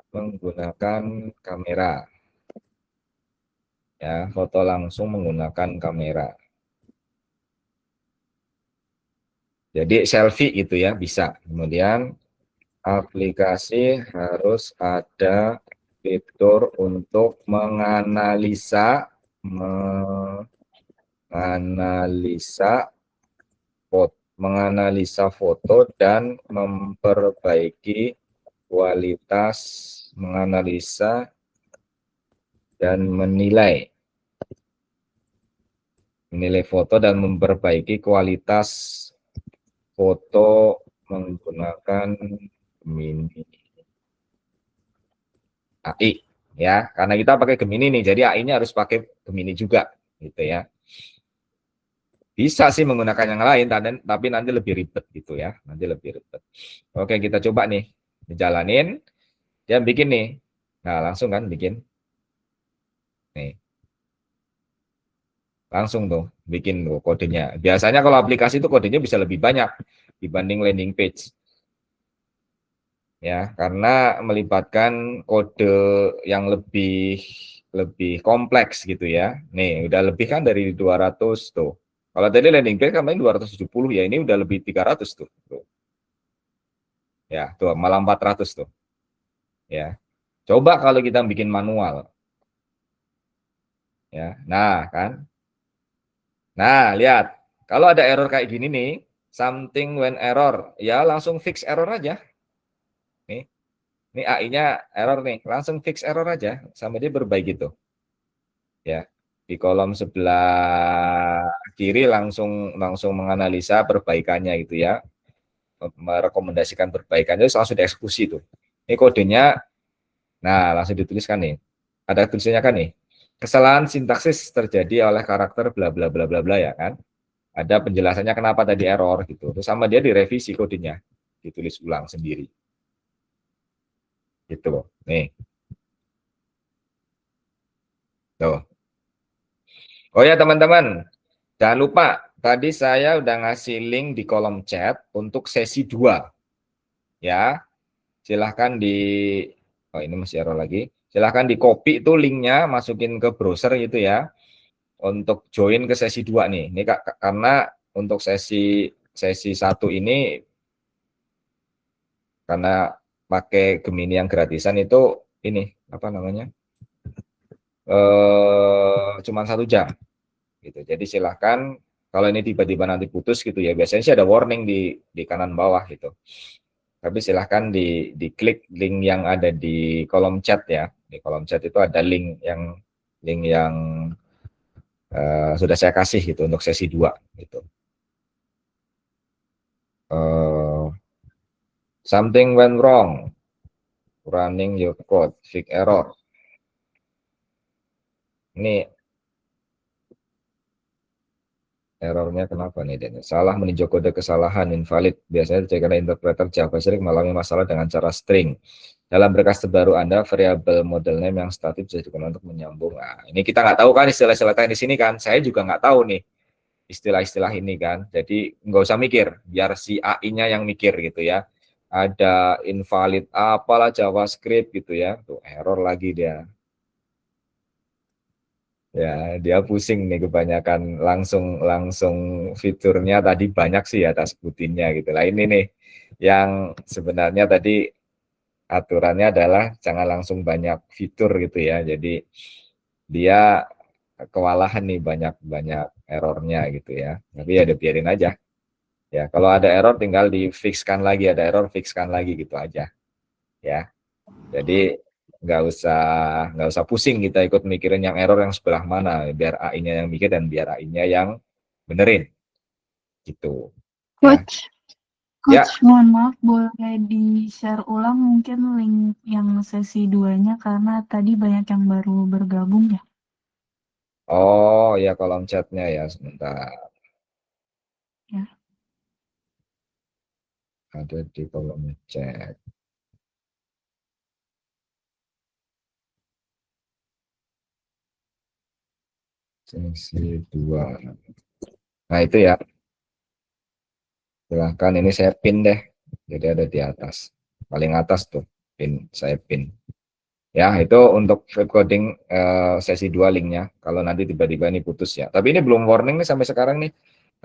menggunakan kamera, ya, foto langsung menggunakan kamera. Jadi selfie gitu ya, bisa. Kemudian aplikasi harus ada fitur untuk menganalisa foto dan memperbaiki kualitas, menganalisa dan menilai foto dan memperbaiki kualitas foto menggunakan Gemini AI, ya, karena kita pakai Gemini nih, jadi AI-nya harus pakai Gemini juga gitu ya. Bisa sih menggunakan yang lain, tapi nanti lebih ribet gitu ya, nanti lebih ribet. Oke, kita coba nih dijalanin, dia bikin nih, nah langsung kan bikin nih, langsung tuh bikin tuh kodenya. Biasanya kalau aplikasi itu kodenya bisa lebih banyak dibanding landing page, ya, karena melibatkan kode yang lebih lebih kompleks gitu ya. Nih udah lebih kan dari 200 tuh. Kalau tadi landing page kan paling 270, ya ini udah lebih 300 tuh. Ya, tuh malah 400 tuh. Ya. Coba kalau kita bikin manual. Ya. Nah, kan. Nah, lihat. Kalau ada error kayak gini nih, something when error, ya langsung fix error aja. Nih. Ini AI-nya error nih, langsung fix error aja sampai dia berbaik gitu. Ya. Di kolom sebelah kiri langsung langsung menganalisa perbaikannya gitu ya. Merekomendasikan perbaikannya langsung dieksekusi tuh. Ini kodenya, nah langsung dituliskan nih. Ada tulisannya kan nih. Kesalahan sintaksis terjadi oleh karakter bla bla bla bla bla, ya kan. Ada penjelasannya kenapa tadi error gitu. Terus sama dia direvisi kodenya, ditulis ulang sendiri. Gitu. Nih. Tuh. Oh ya teman-teman, jangan lupa tadi saya udah ngasih link di kolom chat untuk sesi 2. Ya. Silahkan oh ini masih error lagi. Silahkan di copy itu linknya, masukin ke browser gitu ya. Untuk join ke sesi 2 nih. Ini karena untuk sesi sesi 1 ini karena pakai Gemini yang gratisan itu ini apa namanya? Cuma 1 jam gitu. Jadi silahkan kalau ini tiba-tiba nanti putus gitu ya. Biasanya sih ada warning di kanan bawah gitu. Tapi silahkan diklik link yang ada di kolom chat ya. Di kolom chat itu ada link yang sudah saya kasih gitu untuk sesi 2 gitu. Something went wrong running your code, fix error. Ini errornya kenapa nih, Den? Salah meninjau kode kesalahan, invalid. Biasanya terjadi karena interpreter JavaScript mengalami masalah dengan cara string. Dalam berkas terbaru Anda, variabel model name yang statis bisa digunakan untuk menyambung. Nah, ini kita nggak tahu kan istilah-istilah teknis ini kan. Saya juga nggak tahu nih istilah-istilah ini kan. Jadi nggak usah mikir, biar si AI-nya yang mikir gitu ya. Ada invalid apalah JavaScript gitu ya. Tuh error lagi dia. Ya, dia pusing nih kebanyakan langsung langsung fiturnya tadi banyak sih atas sebutinnya gitu lah. Ini nih yang sebenarnya tadi aturannya adalah jangan langsung banyak fitur gitu ya. Jadi dia kewalahan nih banyak errornya gitu ya. Tapi ya udah biarin aja. Ya, kalau ada error tinggal di fixkan lagi, ada error fixkan lagi gitu aja. Ya. Jadi nggak usah pusing kita ikut mikirin yang error yang sebelah mana, biar AI-nya yang mikir dan biar AI-nya yang benerin gitu ya. Coach, Ya, Coach, mohon maaf, boleh di-share ulang mungkin link yang sesi 2-nya karena tadi banyak yang baru bergabung ya. oh ya kolom chatnya ya sebentar. Ada di kolom chat. Sesi 2. Nah, itu ya. Silahkan, ini saya pin deh. Jadi ada di atas. Paling atas tuh, pin, saya pin. Ya, itu untuk web coding sesi 2 linknya. Kalau nanti tiba-tiba ini putus ya. Tapi ini belum warning nih sampai sekarang nih.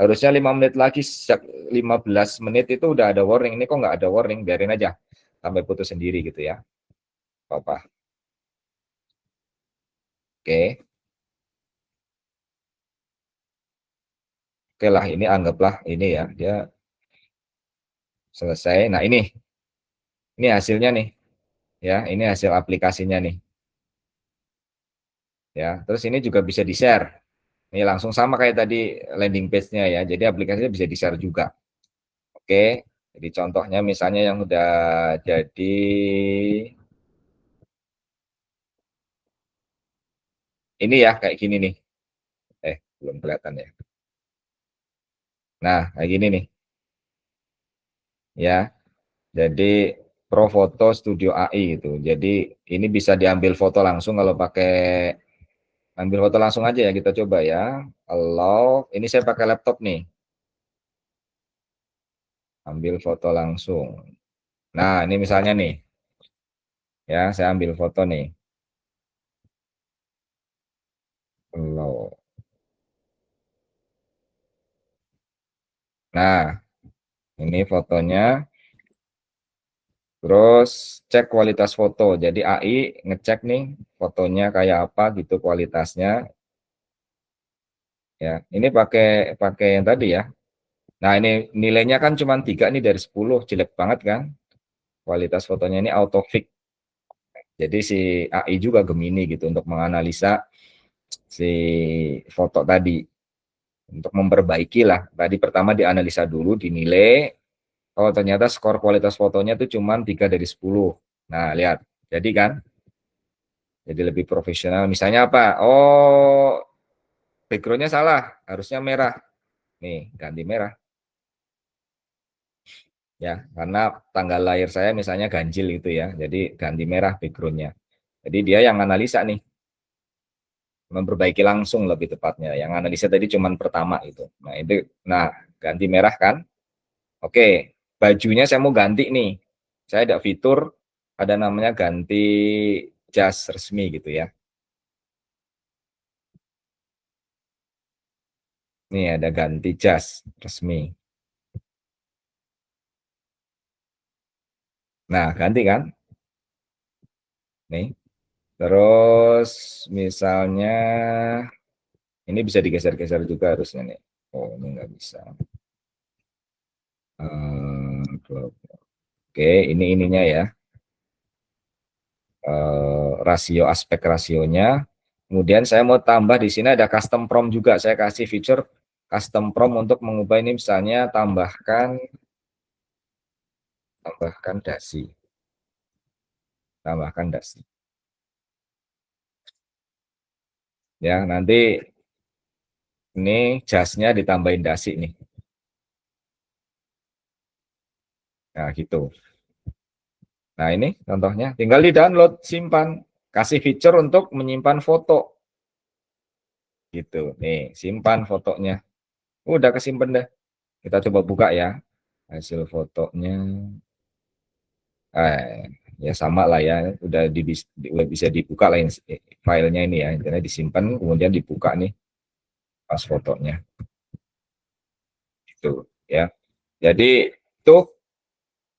Harusnya 5 menit lagi, 15 menit itu udah ada warning. Ini kok nggak ada warning, biarin aja. Sampai putus sendiri gitu ya. Apa? Oke. Oke lah, ini anggaplah ini ya. Dia selesai. Nah, ini hasilnya nih. Ya, ini hasil aplikasinya nih. Ya, terus ini juga bisa di-share. Ini langsung sama kayak tadi landing page-nya ya. Jadi aplikasinya bisa di-share juga. Oke. Jadi contohnya misalnya yang udah jadi ini ya kayak gini nih. Belum kelihatan ya. Nah, kayak gini nih. Ya. Jadi Pro Foto Studio AI gitu. Jadi ini bisa diambil foto langsung kalau pakai ambil foto langsung aja ya, kita coba ya. Kalau ini saya pakai laptop nih. Ambil foto langsung. Nah, ini misalnya nih. Ya, saya ambil foto nih. Kalau Nah, ini fotonya. Terus cek kualitas foto. Jadi AI ngecek nih fotonya kayak apa gitu kualitasnya. Ya, ini pakai pakai yang tadi ya. Nah, ini nilainya kan cuma 3 nih dari 10, jelek banget kan. Kualitas fotonya ini auto fix. Jadi si AI juga Gemini gitu untuk menganalisa si foto tadi untuk memperbaiki lah. Tadi pertama dianalisa dulu, dinilai. Oh, ternyata skor kualitas fotonya itu cuma 3 dari 10. Nah, lihat. Jadi kan, jadi lebih profesional. Misalnya apa? Oh, backgroundnya salah, harusnya merah. Nih, ganti merah. Ya, karena tanggal lahir saya misalnya ganjil gitu ya. Jadi ganti merah backgroundnya. Jadi dia yang analisa nih, memperbaiki langsung lebih tepatnya. Yang analisa tadi cuma pertama itu. Nah, ganti merah kan? Oke, bajunya saya mau ganti nih. Saya ada fitur, ada namanya ganti jas resmi gitu ya. Nih ada ganti jas resmi. Nah, ganti kan? Nih. Terus misalnya ini bisa digeser-geser juga harusnya nih. Oh, ini nggak bisa. Oke, ini ininya ya. Rasio aspek rasionya. Kemudian saya mau tambah di sini ada custom prompt juga. Saya kasih feature custom prompt untuk mengubah ini misalnya tambahkan dasi. Tambahkan dasi. Ya, nanti ini jasnya ditambahin dasi nih. Nah, gitu. Nah, ini contohnya. Tinggal di-download, simpan. Kasih feature untuk menyimpan foto. Gitu. Nih, simpan fotonya. Udah kesimpan deh. Kita coba buka ya. Hasil fotonya. Ya sama lah ya. Udah bisa dibuka lah filenya ini ya. Intinya disimpan, kemudian dibuka nih pas fotonya. Gitu ya. Jadi itu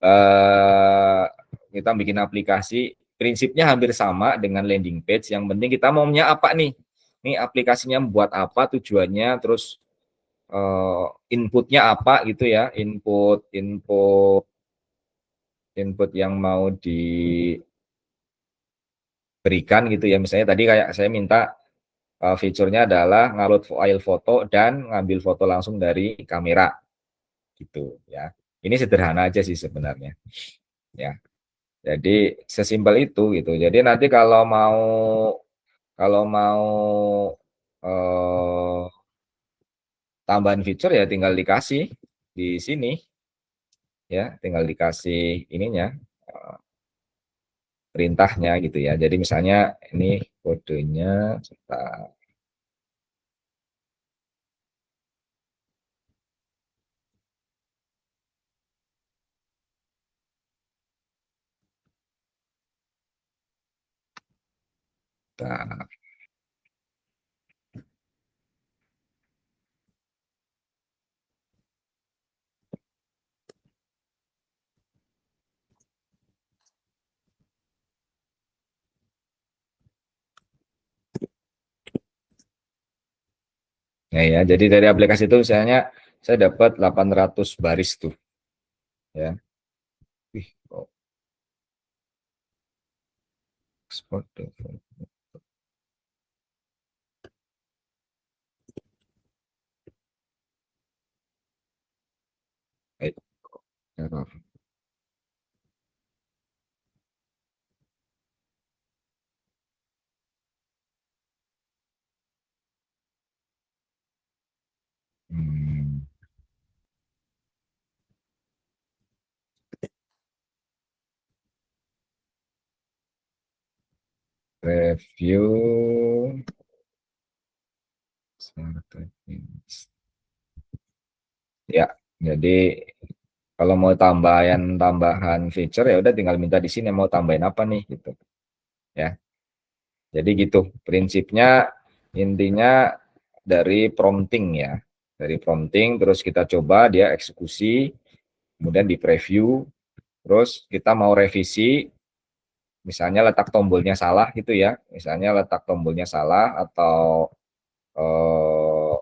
eh, kita bikin aplikasi, prinsipnya hampir sama dengan landing page. Yang penting kita maunya apa nih? Ini aplikasinya buat apa, tujuannya, terus inputnya apa gitu ya, input input input yang mau diberikan gitu ya. Misalnya tadi kayak saya minta fiturnya adalah ngupload file foto dan ngambil foto langsung dari kamera gitu ya. Ini sederhana aja sih sebenarnya ya. Jadi sesimpel itu gitu. Jadi nanti kalau mau tambahan fitur ya tinggal dikasih di sini ya, tinggal dikasih ininya, perintahnya gitu ya. Jadi misalnya ini kodenya, nah, ya, jadi dari aplikasi itu misalnya saya dapat 800 baris tuh, ya. Wih, kok ekspor tuh. Error. Hmm, review. Ya, jadi kalau mau tambahan feature ya udah tinggal minta di sini mau tambahin apa nih gitu. Ya. Jadi gitu prinsipnya, intinya dari prompting ya. Dari prompting terus kita coba dia eksekusi, kemudian di preview, terus kita mau revisi, misalnya letak tombolnya salah gitu ya. Misalnya letak tombolnya salah atau eh,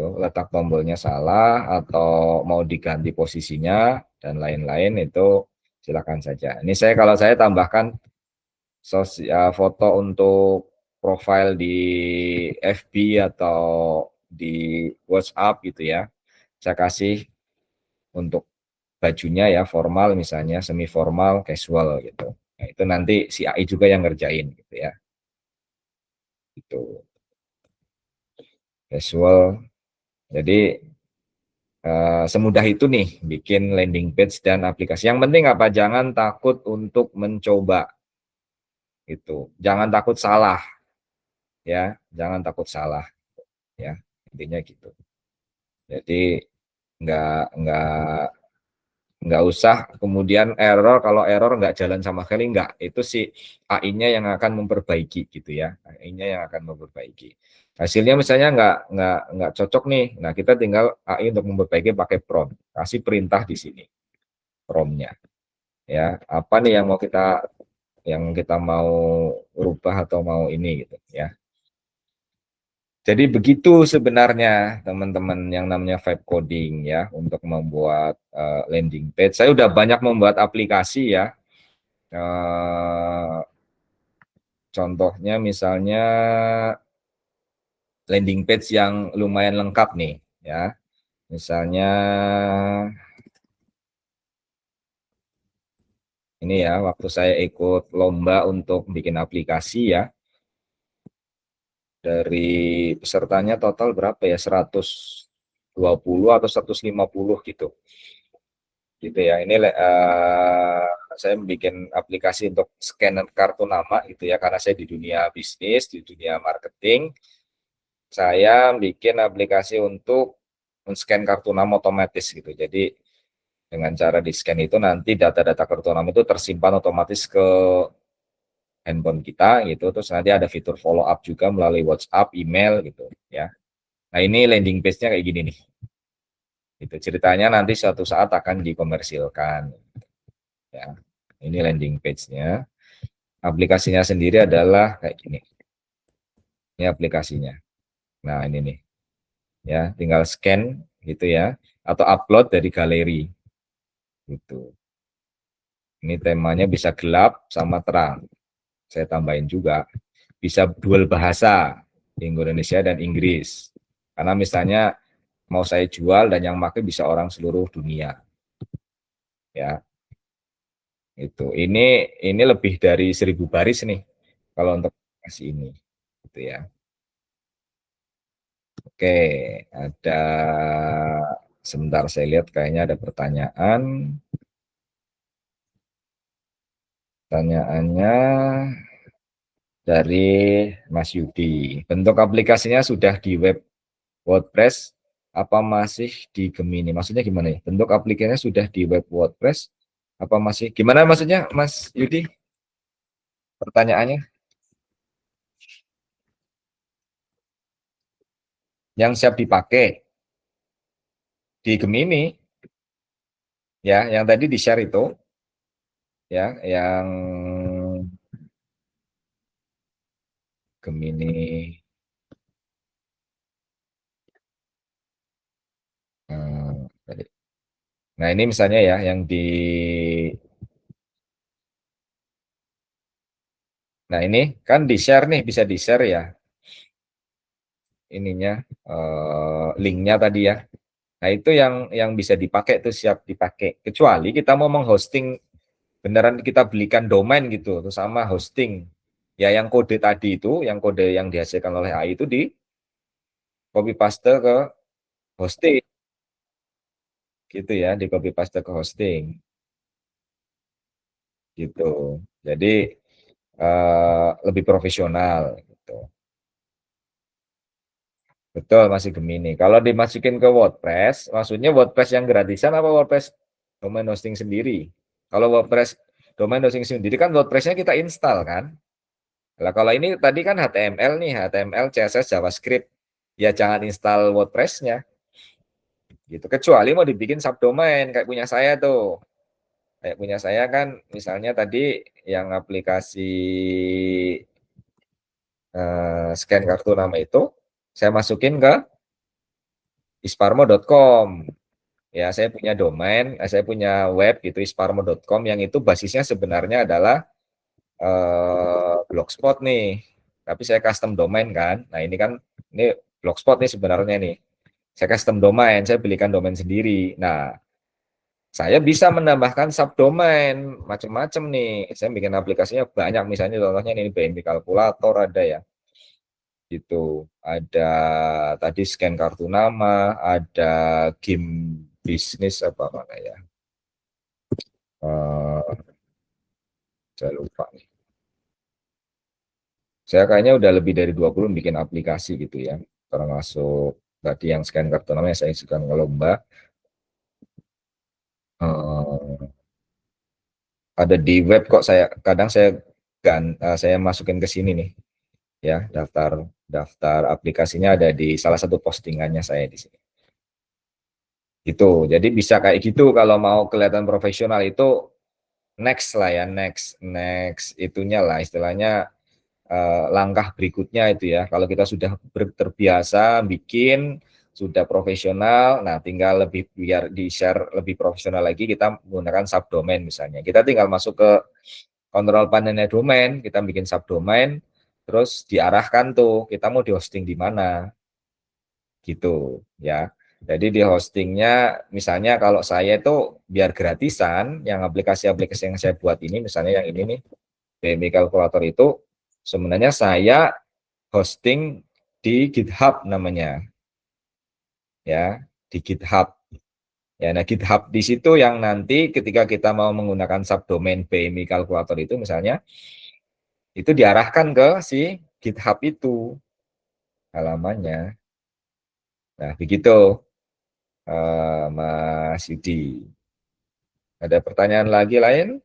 letak tombolnya salah atau mau diganti posisinya dan lain-lain itu silakan saja. Ini kalau saya tambahkan foto untuk profile di FB atau di WhatsApp gitu ya. Saya kasih untuk bajunya ya formal misalnya, semi formal, casual gitu. Nah, itu nanti si AI juga yang ngerjain gitu ya. Itu casual. Jadi semudah itu nih bikin landing page dan aplikasi. Yang penting apa? Jangan takut untuk mencoba itu. Jangan takut salah ya, jangan takut salah ya. Intinya gitu. Jadi nggak nggak usah kemudian error, kalau error nggak jalan sama sekali, nggak. Itu sih AI-nya yang akan memperbaiki gitu ya. AI-nya yang akan memperbaiki. Hasilnya misalnya nggak cocok nih. Nah, kita tinggal AI untuk memperbaiki pakai prompt. Kasih perintah di sini prompt-nya. Ya, apa nih yang kita mau rubah atau mau ini gitu ya. Jadi begitu sebenarnya teman-teman yang namanya vibe coding ya untuk membuat landing page. Saya udah banyak membuat aplikasi ya. Contohnya misalnya landing page yang lumayan lengkap nih ya. Misalnya ini ya, waktu saya ikut lomba untuk bikin aplikasi ya, dari pesertanya total berapa ya, 120 atau 150 gitu. Gitu ya. Ini saya bikin aplikasi untuk scanner kartu nama gitu ya, karena saya di dunia bisnis, di dunia marketing. Saya bikin aplikasi untuk men-scan kartu nama otomatis gitu. Jadi dengan cara di-scan itu nanti data-data kartu nama itu tersimpan otomatis ke handphone kita gitu. Terus nanti ada fitur follow up juga melalui WhatsApp, email gitu ya. Nah, ini landing page-nya kayak gini nih. Itu ceritanya nanti suatu saat akan dikomersilkan ya. Ini landing page-nya. Aplikasinya sendiri adalah kayak gini. Ini aplikasinya. Nah, ini nih. Ya, tinggal scan gitu ya atau upload dari galeri gitu. Ini temanya bisa gelap sama terang. Saya tambahin juga bisa dual bahasa, Indonesia dan Inggris. Karena misalnya mau saya jual dan yang pakai bisa orang seluruh dunia. Ya, itu. Ini lebih dari 1.000 baris nih kalau untuk aplikasi ini. Gitu ya. Oke, ada sebentar saya lihat kayaknya ada pertanyaan. Pertanyaannya dari Mas Yudi. Bentuk aplikasinya sudah di web WordPress apa masih di Gemini? Maksudnya gimana ya? Bentuk aplikasinya sudah di web WordPress apa masih gimana maksudnya Mas Yudi? Pertanyaannya yang siap dipakai di Gemini ya, yang tadi di-share itu ya, yang Gemini. Tadi. Nah, ini misalnya ya yang di Nah, ini kan di-share nih, bisa di-share ya ininya linknya tadi ya. Nah, itu yang bisa dipakai itu siap dipakai. Kecuali kita mau menghosting beneran kita belikan domain gitu terus sama hosting. Ya yang kode tadi itu, yang kode yang dihasilkan oleh AI itu di copy paste ke hosting gitu ya, di copy paste ke hosting gitu. Jadi lebih profesional gitu. Betul, masih Gemini. Kalau dimasukin ke WordPress, maksudnya WordPress yang gratisan apa WordPress domain hosting sendiri? Kalau WordPress domain hosting sendiri kan WordPress-nya kita install kan. Nah, kalau ini tadi kan HTML nih, HTML, CSS, JavaScript. Ya jangan install WordPress-nya gitu. Kecuali mau dibikin subdomain kayak punya saya tuh. Kayak punya saya kan misalnya tadi yang aplikasi scan kartu nama itu saya masukin ke isparmo.com. Ya, saya punya domain, saya punya web gitu isparmo.com yang itu basisnya sebenarnya adalah blogspot nih. Tapi saya custom domain kan. Nah, ini blogspot nih sebenarnya nih. Saya custom domain, saya belikan domain sendiri. Nah, saya bisa menambahkan subdomain macam-macam nih. Saya bikin aplikasinya banyak, misalnya contohnya ini BNB kalkulator ada ya. Gitu. Ada tadi scan kartu nama, ada game bisnis apa mana ya. Saya lupa nih. Saya kayaknya udah lebih dari 20 bikin aplikasi gitu ya. Termasuk tadi yang scan kartu namanya saya isukan ke lomba. Ada di web kok saya kadang saya masukin ke sini nih ya daftar daftar aplikasinya ada di salah satu postingannya saya di sini. Gitu. Jadi bisa kayak gitu kalau mau kelihatan profesional itu next lah ya next next itunya lah istilahnya langkah berikutnya itu ya. Kalau kita sudah terbiasa bikin, sudah profesional, nah tinggal lebih biar di-share lebih profesional lagi kita menggunakan subdomain misalnya. Kita tinggal masuk ke kontrol panelnya domain, kita bikin subdomain, terus diarahkan tuh kita mau di hosting di mana gitu ya. Jadi di hostingnya misalnya kalau saya itu biar gratisan, yang aplikasi-aplikasi yang saya buat ini, misalnya yang ini nih, BMI Calculator itu sebenarnya saya hosting di GitHub namanya ya, di GitHub. Ya, nah GitHub di situ yang nanti ketika kita mau menggunakan subdomain BMI Calculator itu misalnya itu diarahkan ke si GitHub itu halamannya. Nah, begitu Mas Yudi. Ada pertanyaan lagi lain?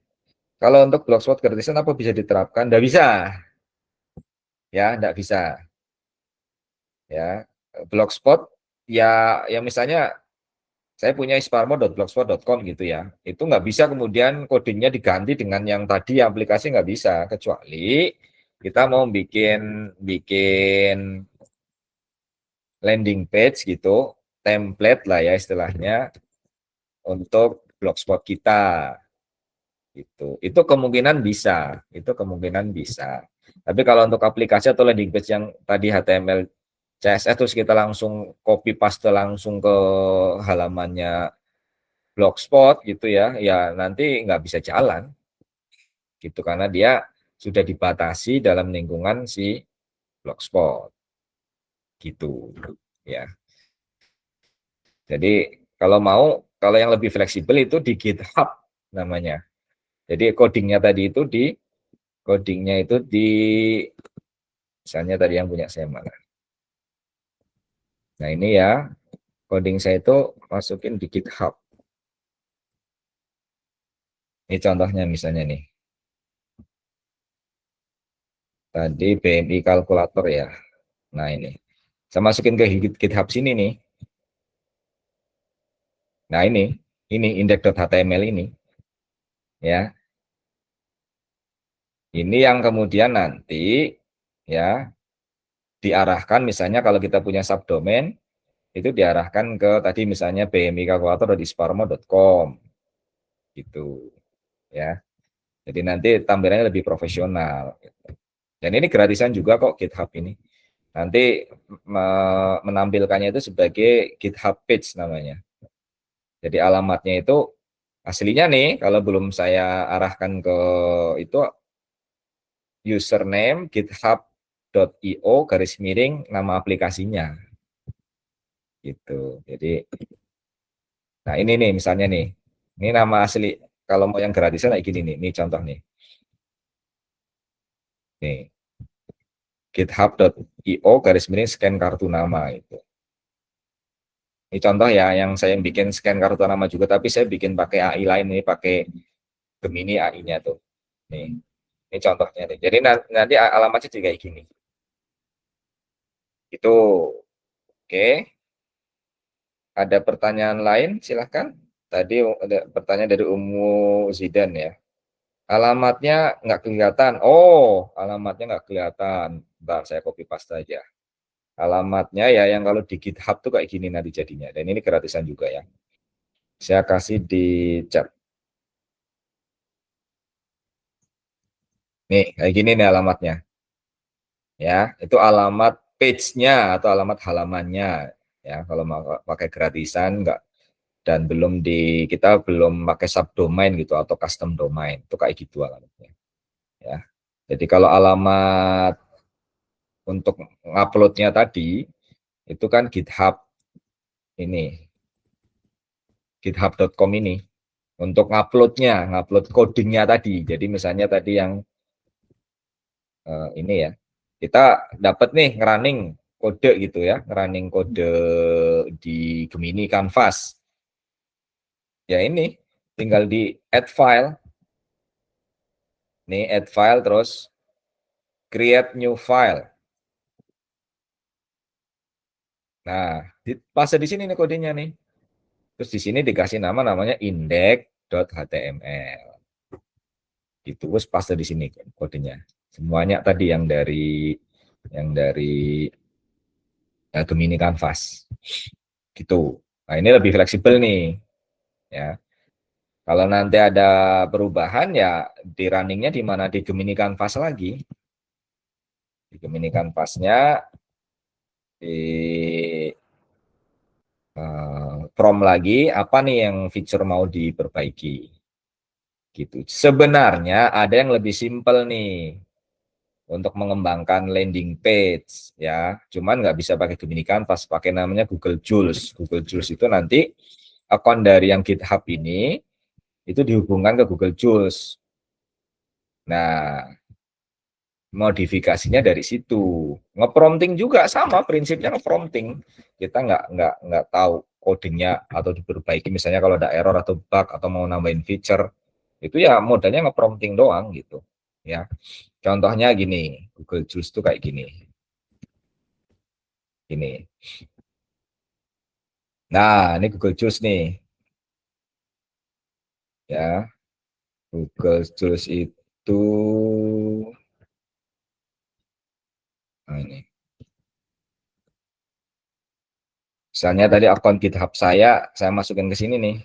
Kalau untuk blogspot gratisan apa bisa diterapkan? Tidak bisa, ya, tidak bisa. Ya, blogspot ya misalnya saya punya isparmo.blogspot.com gitu ya. Itu nggak bisa kemudian kodenya diganti dengan yang tadi aplikasi nggak bisa kecuali kita mau bikin bikin landing page gitu, template lah ya istilahnya untuk blogspot kita gitu. Itu kemungkinan bisa, itu kemungkinan bisa. Tapi kalau untuk aplikasi atau landing page yang tadi HTML CSS terus kita langsung copy paste langsung ke halamannya blogspot gitu ya, ya nanti nggak bisa jalan gitu karena dia sudah dibatasi dalam lingkungan si blogspot gitu ya. Jadi kalau yang lebih fleksibel itu di GitHub namanya. Jadi codingnya itu di misalnya tadi yang punya saya mana. Nah ini ya, coding saya itu masukin di GitHub. Ini contohnya misalnya nih. Tadi BMI kalkulator ya. Nah ini. Saya masukin ke GitHub sini nih. Nah ini index.html ini. Ya, ini yang kemudian nanti ya diarahkan misalnya kalau kita punya subdomain itu diarahkan ke tadi misalnya bmikalkulator.isparmo.com gitu ya. Jadi nanti tampilannya lebih profesional. Dan ini gratisan juga kok GitHub ini. Nanti menampilkannya itu sebagai GitHub page namanya. Jadi alamatnya itu aslinya nih kalau belum saya arahkan ke itu username github.io garis miring nama aplikasinya gitu. Jadi nah ini nih misalnya nih. Ini nama asli kalau mau yang gratisan kayak gini nih. Ini contoh nih. Nih, github.io garis miring scan kartu nama itu. Ini contoh ya yang saya bikin scan kartu nama juga tapi saya bikin pakai AI lain nih, pakai Gemini AI-nya tuh. Nih. Ini contohnya nih. Jadi nanti alamatnya juga kayak gini. Itu oke. Ada pertanyaan lain silahkan. Tadi ada pertanyaan dari Umu Zidan ya. Alamatnya nggak kelihatan. Oh, alamatnya nggak kelihatan. Bentar, saya copy paste aja. Alamatnya ya yang kalau di GitHub tuh kayak gini nanti jadinya. Dan ini gratisan juga ya. Saya kasih di chat. Nih, kayak gini nih alamatnya. Ya, itu alamat page-nya atau alamat halamannya. Ya, kalau mau pakai gratisan nggak dan kita belum pakai subdomain gitu atau custom domain. Itu kayak gitu alamatnya. Ya. Jadi kalau alamat untuk nguploadnya tadi itu kan GitHub ini, github.com ini untuk ngupload codingnya tadi. Jadi misalnya tadi yang ini ya, kita dapat nih ngerunning kode gitu ya, ngerunning kode di Gemini Canvas. Ya ini tinggal di add file, nih add file terus create new file. Nah, pas di sini nih kodenya nih. Terus di sini dikasih namanya index.html. Gitu, terus paste di sini kodenya. Semuanya tadi yang dari Gemini Canvas. Gitu. Nah, ini lebih fleksibel nih, ya. Kalau nanti ada perubahan ya di runningnya di mana di Gemini Canvas lagi. Di Gemini Canvasnya di prompt lagi apa nih yang fitur mau diperbaiki. Gitu. Sebenarnya ada yang lebih simpel nih untuk mengembangkan landing page ya. Cuman nggak bisa pakai Gemini Canvas, pakai namanya Google Jules. Google Jules itu nanti akun dari yang GitHub ini itu dihubungkan ke Google Jules. Nah, modifikasinya dari situ. Ngeprompting juga sama prinsipnya ngeprompting. Kita nggak tahu codingnya atau diperbaiki misalnya kalau ada error atau bug atau mau nambahin feature itu ya modalnya ngeprompting doang gitu ya. Contohnya gini, Google Juice tuh kayak gini. Ini. Nah, ini Google Juice nih. Ya, Google Juice itu nah ini. Misalnya tadi akun GitHub saya masukin ke sini nih.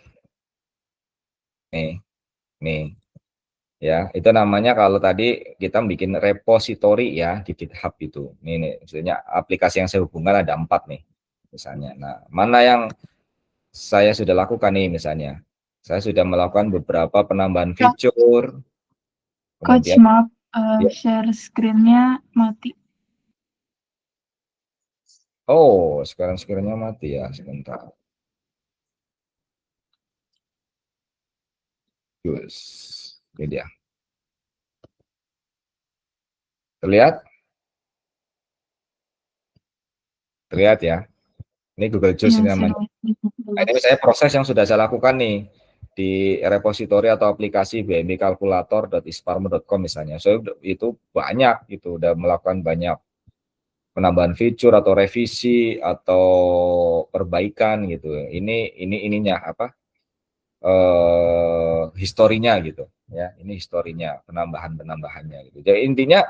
Nih, nih. Ya, itu namanya kalau tadi kita bikin repository ya di GitHub itu. Ini maksudnya aplikasi yang saya hubungkan ada 4 nih. Misalnya. Nah, mana yang saya sudah lakukan nih misalnya. Saya sudah melakukan beberapa penambahan fitur. Coach, Kemudian maaf, ya, share screen-nya mati. Oh, sekarang screen-nya mati ya, sebentar. Terus, ini dia. Terlihat? Terlihat ya. Ini Google Juice Iya, ini sudah namanya. Nah, ini jelas. misalnya proses yang sudah saya lakukan nih di repositori atau aplikasi bmikalkulator.isparmo.com misalnya. So itu banyak gitu, udah melakukan banyak penambahan fitur atau revisi atau perbaikan gitu. Ini ininya apa? Historinya gitu ya. Ini historinya, penambahan-penambahannya gitu. Jadi intinya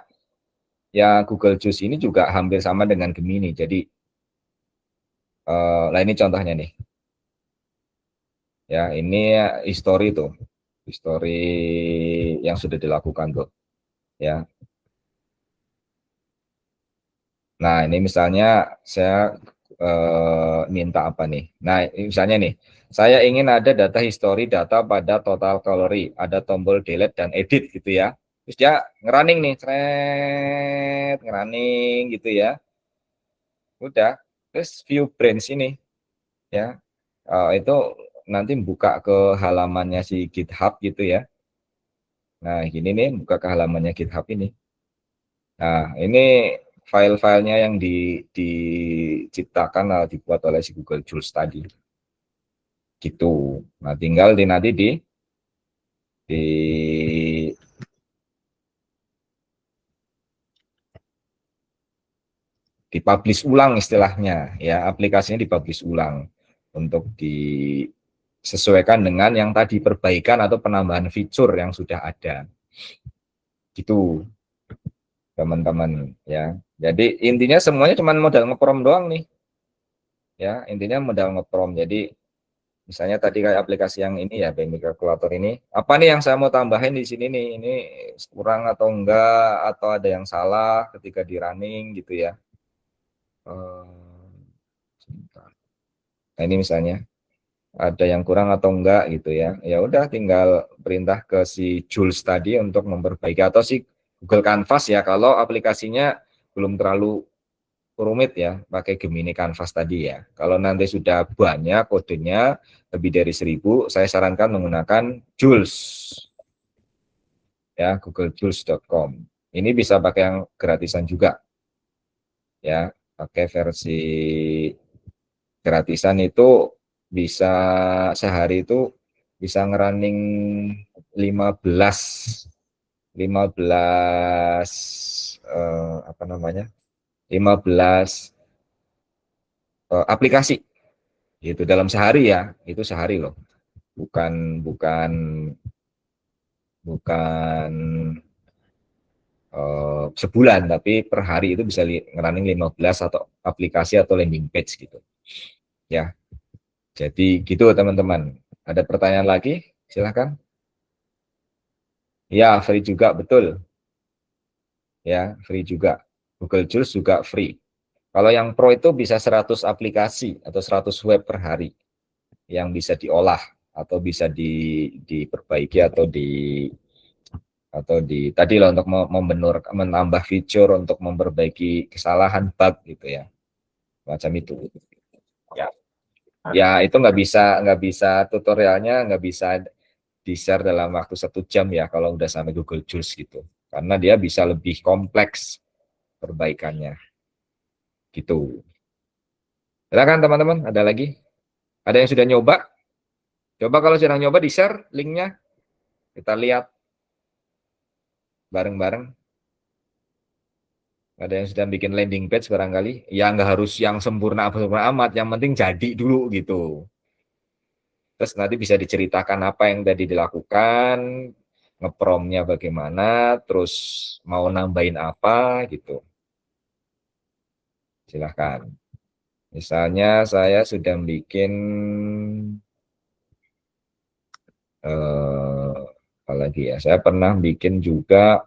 ya Google Juice ini juga hampir sama dengan Gemini. Jadi lah ini contohnya nih. Ya, ini history tuh. History yang sudah dilakukan tuh, ya. Nah, ini misalnya saya minta apa nih? Nah, misalnya nih, saya ingin ada data history data pada total kalori, ada tombol delete dan edit gitu ya. Terus dia ngerunning nih, thread, ngerunning gitu ya. Udah, terus view branch ini ya. Itu nanti buka ke halamannya si GitHub gitu ya. Nah, gini nih, buka ke halamannya GitHub ini. Nah, ini file-filenya yang diciptakan dibuat oleh si Google Jules tadi. Gitu. Nah, tinggal nanti di dipublish ulang istilahnya ya, aplikasinya dipublish ulang untuk disesuaikan dengan yang tadi perbaikan atau penambahan fitur yang sudah ada. Gitu, teman-teman ya. Jadi intinya semuanya cuma modal ngeprom doang nih. Ya, intinya modal ngeprom. Jadi misalnya tadi kayak aplikasi yang ini ya, BMI Calculator ini, apa nih yang saya mau tambahin di sini nih, ini kurang atau enggak, atau ada yang salah ketika di running gitu ya. Nah ini misalnya, ada yang kurang atau enggak gitu ya. Ya udah tinggal perintah ke si Jules tadi untuk memperbaiki, atau si Google Canvas ya, kalau aplikasinya belum terlalu rumit ya, pakai Gemini Canvas tadi ya. Kalau nanti sudah banyak kodenya, lebih dari 1000, saya sarankan menggunakan Jules ya, googlejules.com. Ini bisa pakai yang gratisan juga ya, pakai versi gratisan itu bisa sehari itu bisa ngerunning 15 15 apa namanya? 15 aplikasi gitu dalam sehari ya, itu sehari loh, bukan bukan bukan sebulan, tapi per hari itu bisa ngerunning 15 atau aplikasi atau landing page gitu ya. Jadi gitu teman-teman, ada pertanyaan lagi silahkan. Ya, free juga, betul ya, free juga. Google Juice juga free. Kalau yang pro itu bisa 100 aplikasi atau 100 web per hari yang bisa diolah atau bisa diperbaiki atau tadi lah untuk menambah fitur, untuk memperbaiki kesalahan bug gitu ya, macam itu ya. Ya itu nggak bisa tutorialnya, nggak bisa di share dalam waktu 1 jam ya kalau udah sampai Google Juice gitu, karena dia bisa lebih kompleks perbaikannya gitu. Silakan teman-teman, ada lagi, ada yang sudah nyoba? Coba kalau sudah nyoba di share linknya, kita lihat bareng-bareng. Ada yang sedang bikin landing page barangkali, ya nggak harus yang sempurna amat, yang penting jadi dulu gitu. Terus nanti bisa diceritakan apa yang tadi dilakukan, ngepromnya bagaimana, terus mau nambahin apa gitu. Silahkan. Misalnya saya sudah bikin apa lagi ya? Saya pernah bikin juga.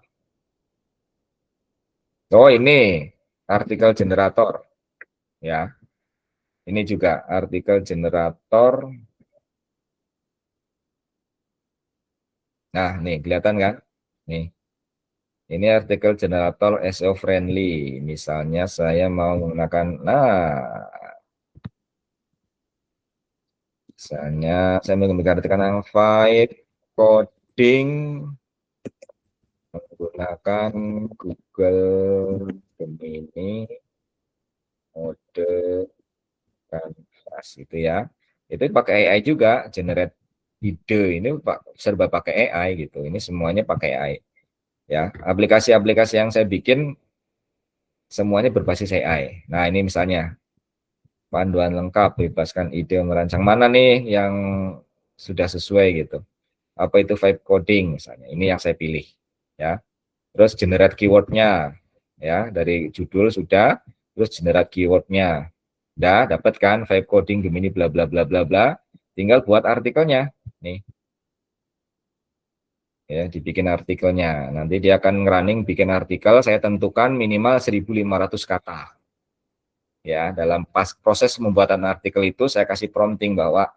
Oh ini artikel generator ya. Ini juga artikel generator. Nah nih kelihatan kan? Nih Ini artikel generator SEO friendly. Misalnya saya mau menggunakan, misalnya saya menggunakan yang vibe coding menggunakan Google Gemini mode kanvas itu ya. Itu pakai AI juga, generate ide ini serba pakai AI gitu. Ini semuanya pakai AI. Ya, aplikasi-aplikasi yang saya bikin semuanya berbasis AI. Nah, ini misalnya panduan lengkap, bebaskan ide merancang mana nih yang sudah sesuai gitu. Apa itu vibe coding misalnya. Ini yang saya pilih ya. Terus generate keywordnya ya, dari judul sudah, terus generate keywordnya. Udah dapat kan vibe coding Gemini bla bla bla bla bla. Tinggal buat artikelnya. Nih. Ya, dibikin artikelnya. Nanti dia akan running bikin artikel, saya tentukan minimal 1.500 kata. Ya, dalam proses pembuatan artikel itu saya kasih prompting bahwa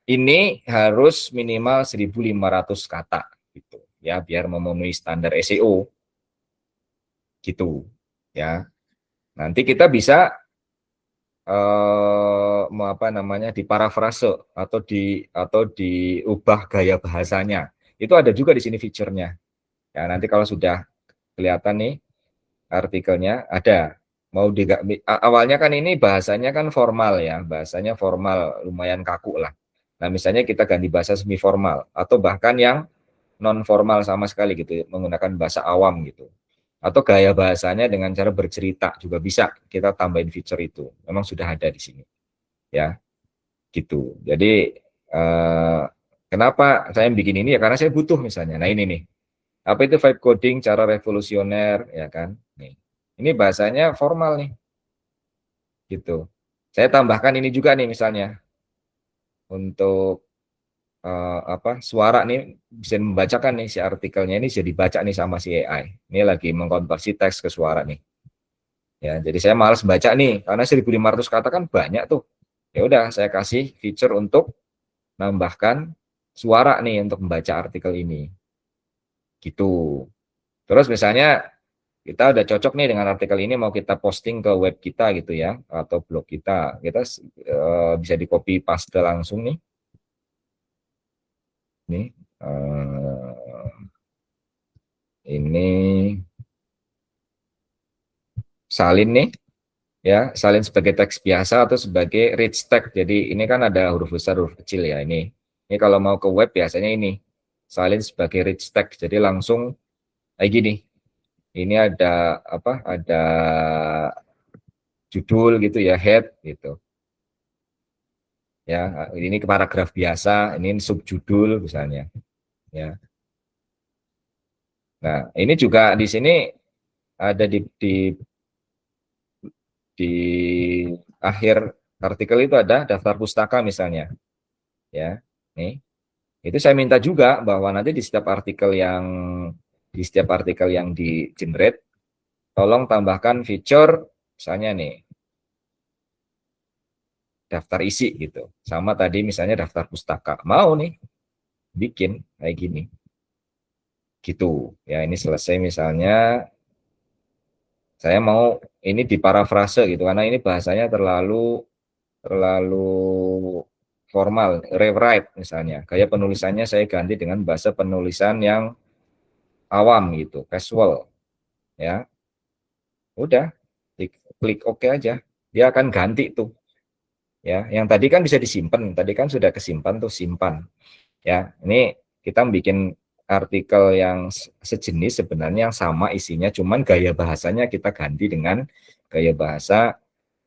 ini harus minimal 1.500 kata gitu. Ya, biar memenuhi standar SEO gitu. Ya. Nanti kita bisa apa namanya diparafrase atau diubah gaya bahasanya. Itu ada juga di sini fiturnya. Ya, nanti kalau sudah kelihatan nih artikelnya ada. Mau di awalnya kan ini bahasanya kan formal ya, bahasanya formal lumayan kaku lah. Nah, misalnya kita ganti bahasa semi formal atau bahkan yang non formal sama sekali gitu, menggunakan bahasa awam gitu. Atau gaya bahasanya dengan cara bercerita juga bisa kita tambahin fitur itu. Memang sudah ada di sini ya, gitu. Jadi kenapa saya bikin ini ya karena saya butuh misalnya. Nah, ini nih. Apa itu vibe coding cara revolusioner ya kan? Nih. Ini bahasanya formal nih gitu. Saya tambahkan ini juga nih misalnya untuk apa suara nih bisa membacakan nih si artikelnya ini bisa dibaca nih sama si AI. Ini lagi mengkonversi teks ke suara nih. Ya, jadi saya malas baca nih karena 1.500 kata kan banyak tuh. Ya udah saya kasih feature untuk nambahkan suara nih untuk membaca artikel ini. Gitu. Terus misalnya kita udah cocok nih dengan artikel ini mau kita posting ke web kita gitu ya atau blog kita. Kita bisa di copy paste langsung nih. Nih ini salin nih ya, salin sebagai teks biasa atau sebagai rich text. Jadi ini kan ada huruf besar, huruf kecil ya ini. Ini kalau mau ke web biasanya ini salin sebagai rich text. Jadi langsung kayak gini. Ini ada apa? Ada judul gitu ya, head gitu. Ya, ini ke paragraf biasa, ini subjudul misalnya. Ya. Nah, ini juga di sini ada di akhir artikel itu ada daftar pustaka misalnya. Ya, nih. Itu saya minta juga bahwa nanti di setiap artikel yang di generate, tolong tambahkan fitur misalnya nih daftar isi gitu. Sama tadi misalnya daftar pustaka. Mau nih bikin kayak gini. Gitu. Ya, ini selesai misalnya saya mau ini diparafrase gitu karena ini bahasanya terlalu terlalu formal, rewrite misalnya. Gaya penulisannya saya ganti dengan bahasa penulisan yang awam gitu, casual ya. Udah, klik OK aja. Dia akan ganti tuh. Ya, yang tadi kan bisa disimpan, tadi kan sudah kesimpan tuh simpan. Ya, ini kita bikin artikel yang sejenis sebenarnya yang sama isinya, cuman gaya bahasanya kita ganti dengan gaya bahasa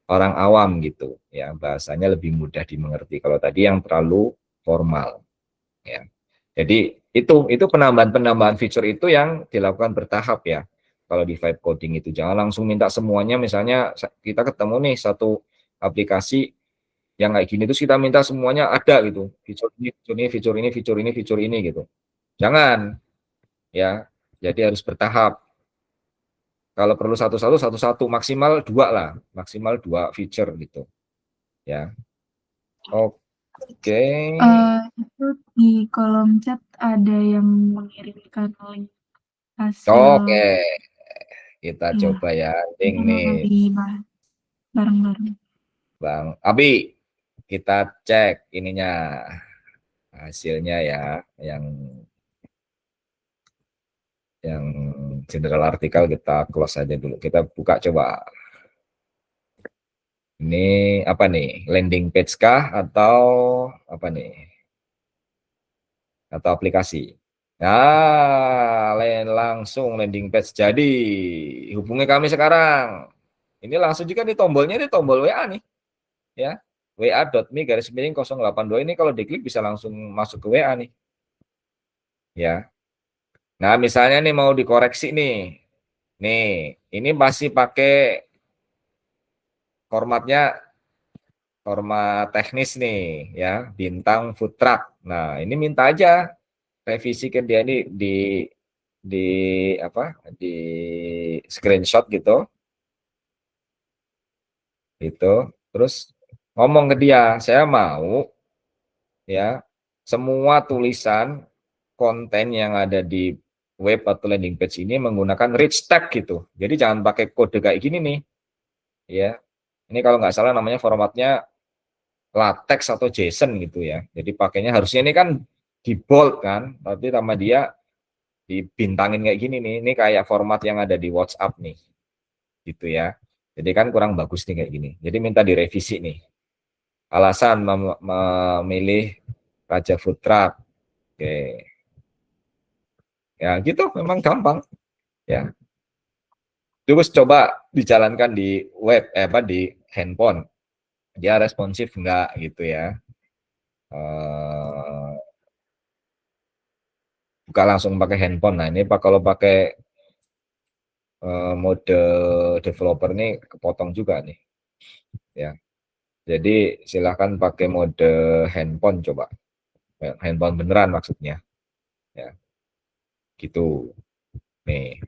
orang awam gitu. Ya, bahasanya lebih mudah dimengerti. Kalau tadi yang terlalu formal. Ya. Jadi itu penambahan-penambahan fitur itu yang dilakukan bertahap ya. Kalau di vibe coding itu jangan langsung minta semuanya. Misalnya kita ketemu nih satu aplikasi yang kayak gini terus kita minta semuanya ada gitu. Fitur ini, fitur ini, fitur ini, fitur ini, fitur ini gitu. Jangan ya. Jadi harus bertahap. Kalau perlu satu-satu maksimal dua lah, maksimal dua feature gitu. Ya. Oke. Itu di kolom chat ada yang mengirimkan link hasil Oke, kita ya coba ya. Link nih, teknologi bareng-bareng. Bang Abi. Kita cek ininya hasilnya ya, yang yang general artikel kita close aja dulu. Kita buka coba. Ini apa nih? Landing page kah atau apa nih? Atau aplikasi? Nah, langsung landing page jadi. Hubungi kami sekarang. Ini langsung juga di tombolnya, ini tombol WA nih, ya. wa.me garis miring 082 ini kalau diklik bisa langsung masuk ke WA nih, ya. Nah, misalnya nih mau dikoreksi nih. Nih, ini masih pakai formatnya format teknis nih, ya, bintang food truck. Nah, ini minta aja revisi ke dia nih di apa? Di screenshot gitu, gitu. Terus ngomong ke dia, saya mau ya semua tulisan konten yang ada di web atau landing page ini menggunakan rich tag gitu. Jadi jangan pakai kode kayak gini nih, ya. Ini kalau nggak salah namanya formatnya latex atau JSON gitu ya. Jadi pakainya harusnya ini kan di bold kan, tapi sama dia dibintangin kayak gini nih. Ini kayak format yang ada di WhatsApp nih, gitu ya. Jadi kan kurang bagus nih kayak gini. Jadi minta direvisi nih. Alasan memilih Raja Food Truck. Oke. Ya gitu, memang gampang ya. Terus coba dijalankan di web, apa di handphone. Dia responsif enggak gitu ya. Eh, buka langsung pakai handphone. Nah, ini Pak kalau pakai mode developer ini kepotong juga nih ya. Jadi silahkan pakai mode handphone coba. Handphone beneran maksudnya ya. Gitu. Nih.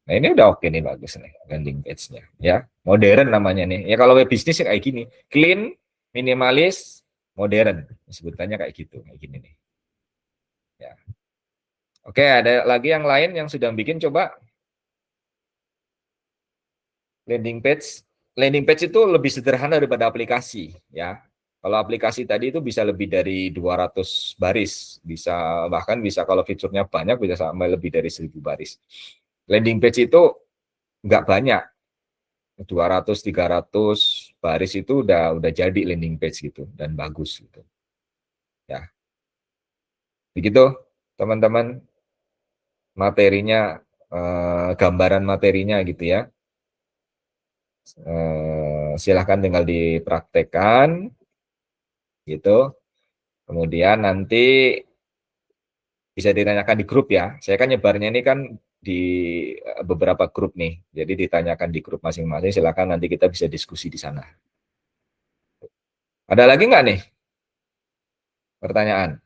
Nah, ini udah oke nih, bagus nih landing page-nya ya. Modern namanya nih. Ya kalau web bisnis ya kayak gini. Clean, minimalis, modern. Sebutannya kayak gitu, kayak gini nih. Ya. Oke, ada lagi yang lain yang sudah bikin coba landing page. Landing page itu lebih sederhana daripada aplikasi ya. Kalau aplikasi tadi itu bisa lebih dari 200 baris, bisa bahkan bisa kalau fiturnya banyak bisa sampai lebih dari 1000 baris. Landing page itu nggak banyak, 200 300 baris itu udah jadi landing page gitu dan bagus gitu. Ya. Begitu teman-teman materinya, gambaran materinya gitu ya. Silahkan tinggal dipraktekkan gitu. Kemudian nanti bisa ditanyakan di grup ya. Saya kan nyebarnya ini kan di beberapa grup nih. Jadi ditanyakan di grup masing-masing. Silakan nanti kita bisa diskusi di sana. Ada lagi nggak nih pertanyaan?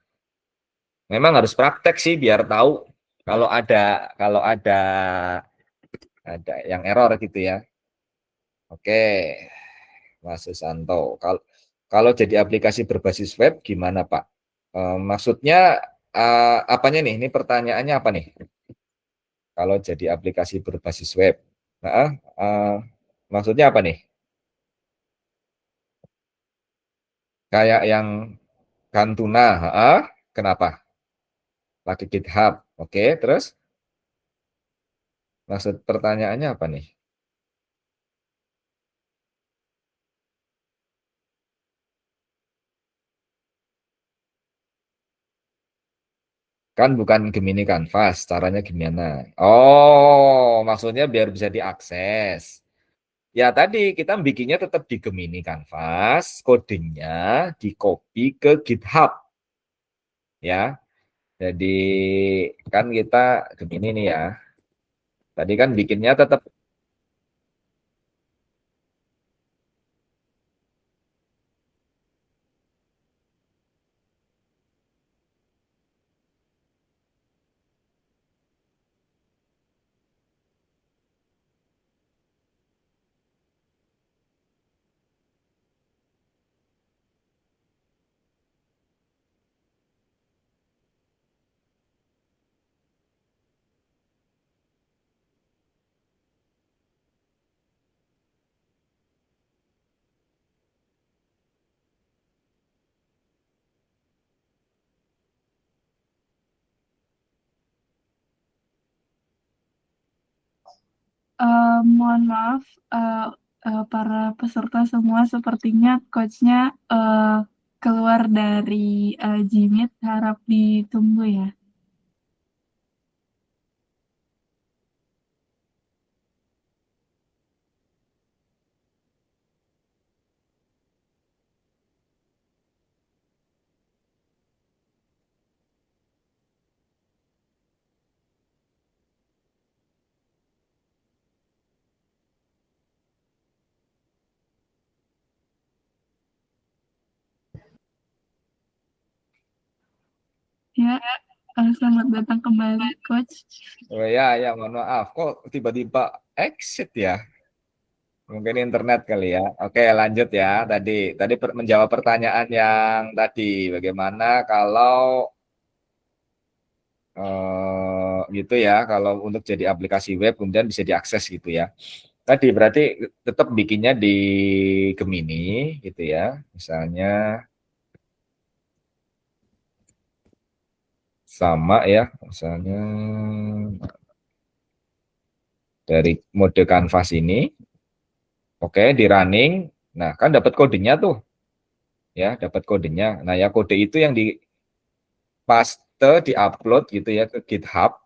Memang harus praktek sih biar tahu kalau ada yang error gitu ya. Oke, Mas Susanto. Kalau jadi aplikasi berbasis web gimana Pak? Maksudnya apanya nih? Ini pertanyaannya apa nih? Kalau jadi aplikasi berbasis web, nah, maksudnya apa nih? Kayak yang Kantuna, kenapa? Pakai GitHub, oke. Terus maksud pertanyaannya apa nih? Kan bukan Gemini Canvas, caranya gimana? Oh, maksudnya biar bisa diakses. Ya tadi kita bikinnya tetap di Gemini Canvas, kodenya di copy ke GitHub ya. Jadi kan kita Gemini nih ya. Tadi kan bikinnya tetap Mohon maaf, para peserta semua, sepertinya coach-nya keluar dari Gmeet, harap ditunggu ya. Ya, selamat datang kembali, coach. Oh ya, ya, mohon maaf. Kok tiba-tiba exit ya? Mungkin internet kali ya. Oke, lanjut ya. Tadi menjawab pertanyaan yang tadi, bagaimana kalau gitu ya, kalau untuk jadi aplikasi web kemudian bisa diakses gitu ya. Tadi berarti tetap bikinnya di Gemini gitu ya. Misalnya sama ya, misalnya dari mode kanvas ini, oke, di running. Nah, kan dapat kodenya tuh, ya, dapat kodenya. Nah, ya kode itu yang di paste, di-upload gitu ya ke GitHub,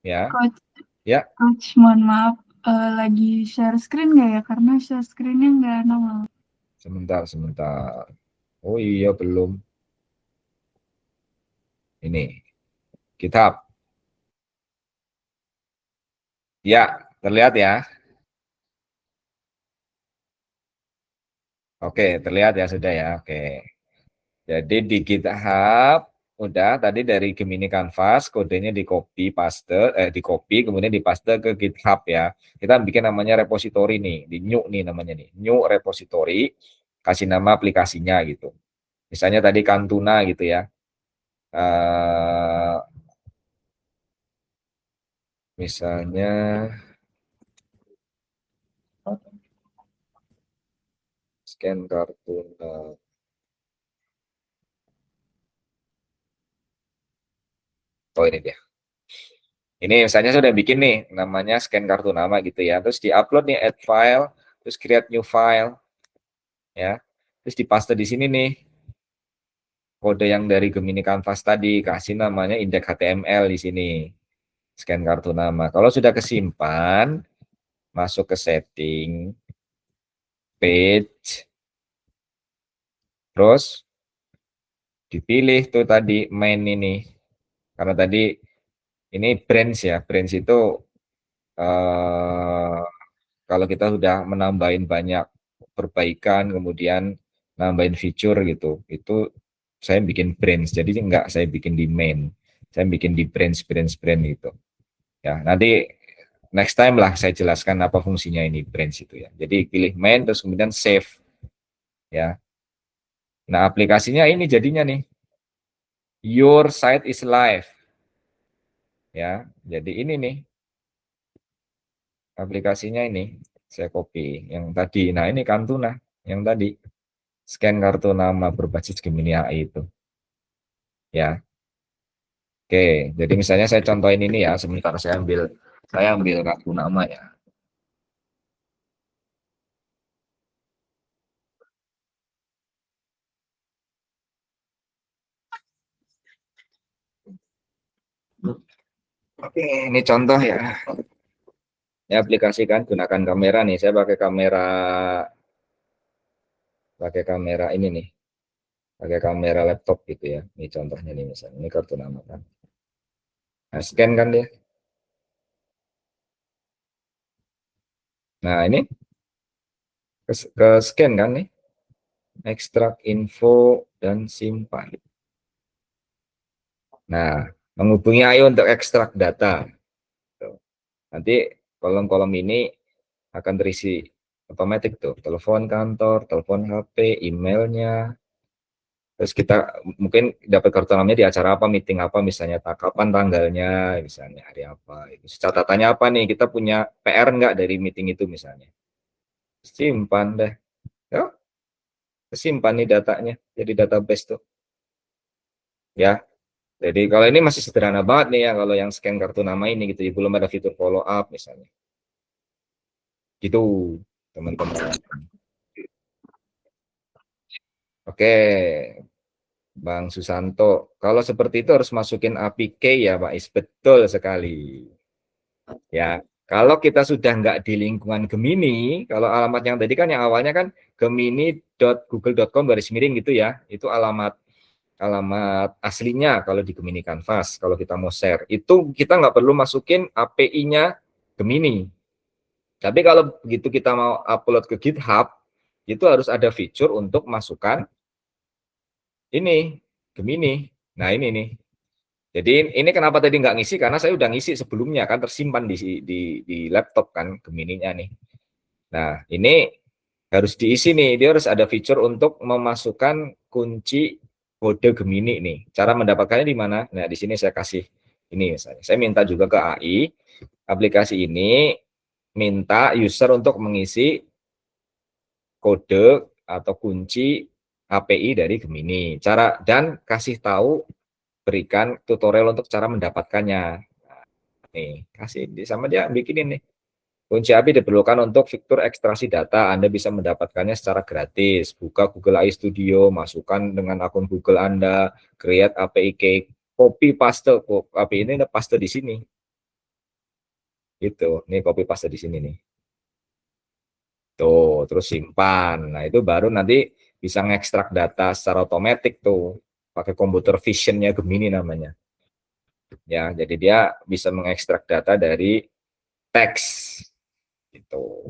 ya. Coach, Ya, coach, mohon maaf, lagi share screen nggak ya? Karena share screen-nya nggak normal. sebentar. Oh iya, belum. Ini, GitHub. Ya, terlihat ya. Oke, terlihat ya sudah ya. Oke. Jadi di GitHub udah tadi dari Gemini Canvas kodenya di copy paste di copy kemudian dipaste ke GitHub ya. Kita bikin namanya repository nih, di new nih namanya nih. New repository, kasih nama aplikasinya gitu. Misalnya tadi Kantuna gitu ya. Eh, misalnya scan Kartuna. Oh ini dia. Ini misalnya sudah bikin nih namanya scan kartu nama gitu ya. Terus di-upload nih add file, terus create new file ya. Terus dipaste di sini nih kode yang dari Gemini Canvas tadi, kasih namanya indeks HTML di sini. Scan kartu nama. Kalau sudah kesimpan, masuk ke setting, page, terus dipilih tuh tadi main ini. Karena tadi ini branch ya, branch itu eh, kalau kita sudah menambahin banyak perbaikan, kemudian nambahin fitur gitu, itu saya bikin branch. Jadi enggak saya bikin di main, saya bikin di branch gitu. Ya, nanti next time lah saya jelaskan apa fungsinya ini branch itu ya. Jadi pilih main terus kemudian save ya. Nah, aplikasinya ini jadinya nih. Your site is live ya. Jadi ini nih aplikasinya ini saya copy yang tadi. Nah, ini Kantuna yang tadi scan kartu nama berbasis Gemini AI itu ya. Oke, jadi misalnya saya contohin ini ya, sebentar saya ambil kartu nama ya. Oke, ini contoh ya. Ya aplikasikan gunakan kamera nih. Saya pakai kamera ini nih, pakai kamera laptop gitu ya. Ini contohnya nih misalnya. Ini kartu nama kan. Nah, scan kan dia. Nah, ini ke scan kan nih. Ekstrak info dan simpan. Nah, menghubungi Ayo untuk ekstrak data. Nanti kolom-kolom ini akan terisi otomatis tuh, telepon kantor, telepon HP, emailnya. Terus kita mungkin dapat kartu namanya di acara apa, meeting apa, misalnya kapan tanggalnya, misalnya hari apa. Itu catatannya apa nih? Kita punya PR nggak dari meeting itu misalnya? Simpan deh. Ya, simpan nih datanya. Jadi database tuh. Ya, jadi kalau ini masih sederhana banget nih ya, kalau yang scan kartu nama ini gitu ya, belum ada fitur follow up misalnya. Gitu, teman-teman. Oke, Bang Susanto. Kalau seperti itu harus masukin APK ya, Pak Is. Betul sekali. Ya, kalau kita sudah nggak di lingkungan Gemini, kalau alamat yang tadi kan yang awalnya kan gemini.google.com garis miring gitu ya, itu alamat alamat aslinya kalau di Gemini Canvas. Kalau kita mau share, itu kita nggak perlu masukin API-nya Gemini. Tapi kalau begitu kita mau upload ke GitHub, itu harus ada fitur untuk masukkan ini Gemini. Nah ini nih. Jadi ini kenapa tadi nggak ngisi? Karena saya udah ngisi sebelumnya kan tersimpan di laptop kan Gemininya nih. Nah ini harus diisi nih. Dia harus ada fitur untuk memasukkan kunci kode Gemini nih. Cara mendapatkannya di mana? Nah di sini saya kasih ini misalnya. Saya minta juga ke AI aplikasi ini minta user untuk mengisi kode atau kunci API dari Gemini. Cara dan kasih tahu berikan tutorial untuk cara mendapatkannya. Nih, kasih sama dia bikinin nih. Kunci API diperlukan untuk fitur ekstraksi data. Anda bisa mendapatkannya secara gratis. Buka Google AI Studio, masukkan dengan akun Google Anda, create API key, copy paste API ini paste di sini. Gitu. Nih copy paste di sini nih. Tuh, terus simpan. Nah, itu baru nanti bisa ngekstrak data secara otomatis tuh. Pakai computer vision-nya Gemini namanya. Ya, jadi dia bisa mengekstrak data dari teks. Gitu.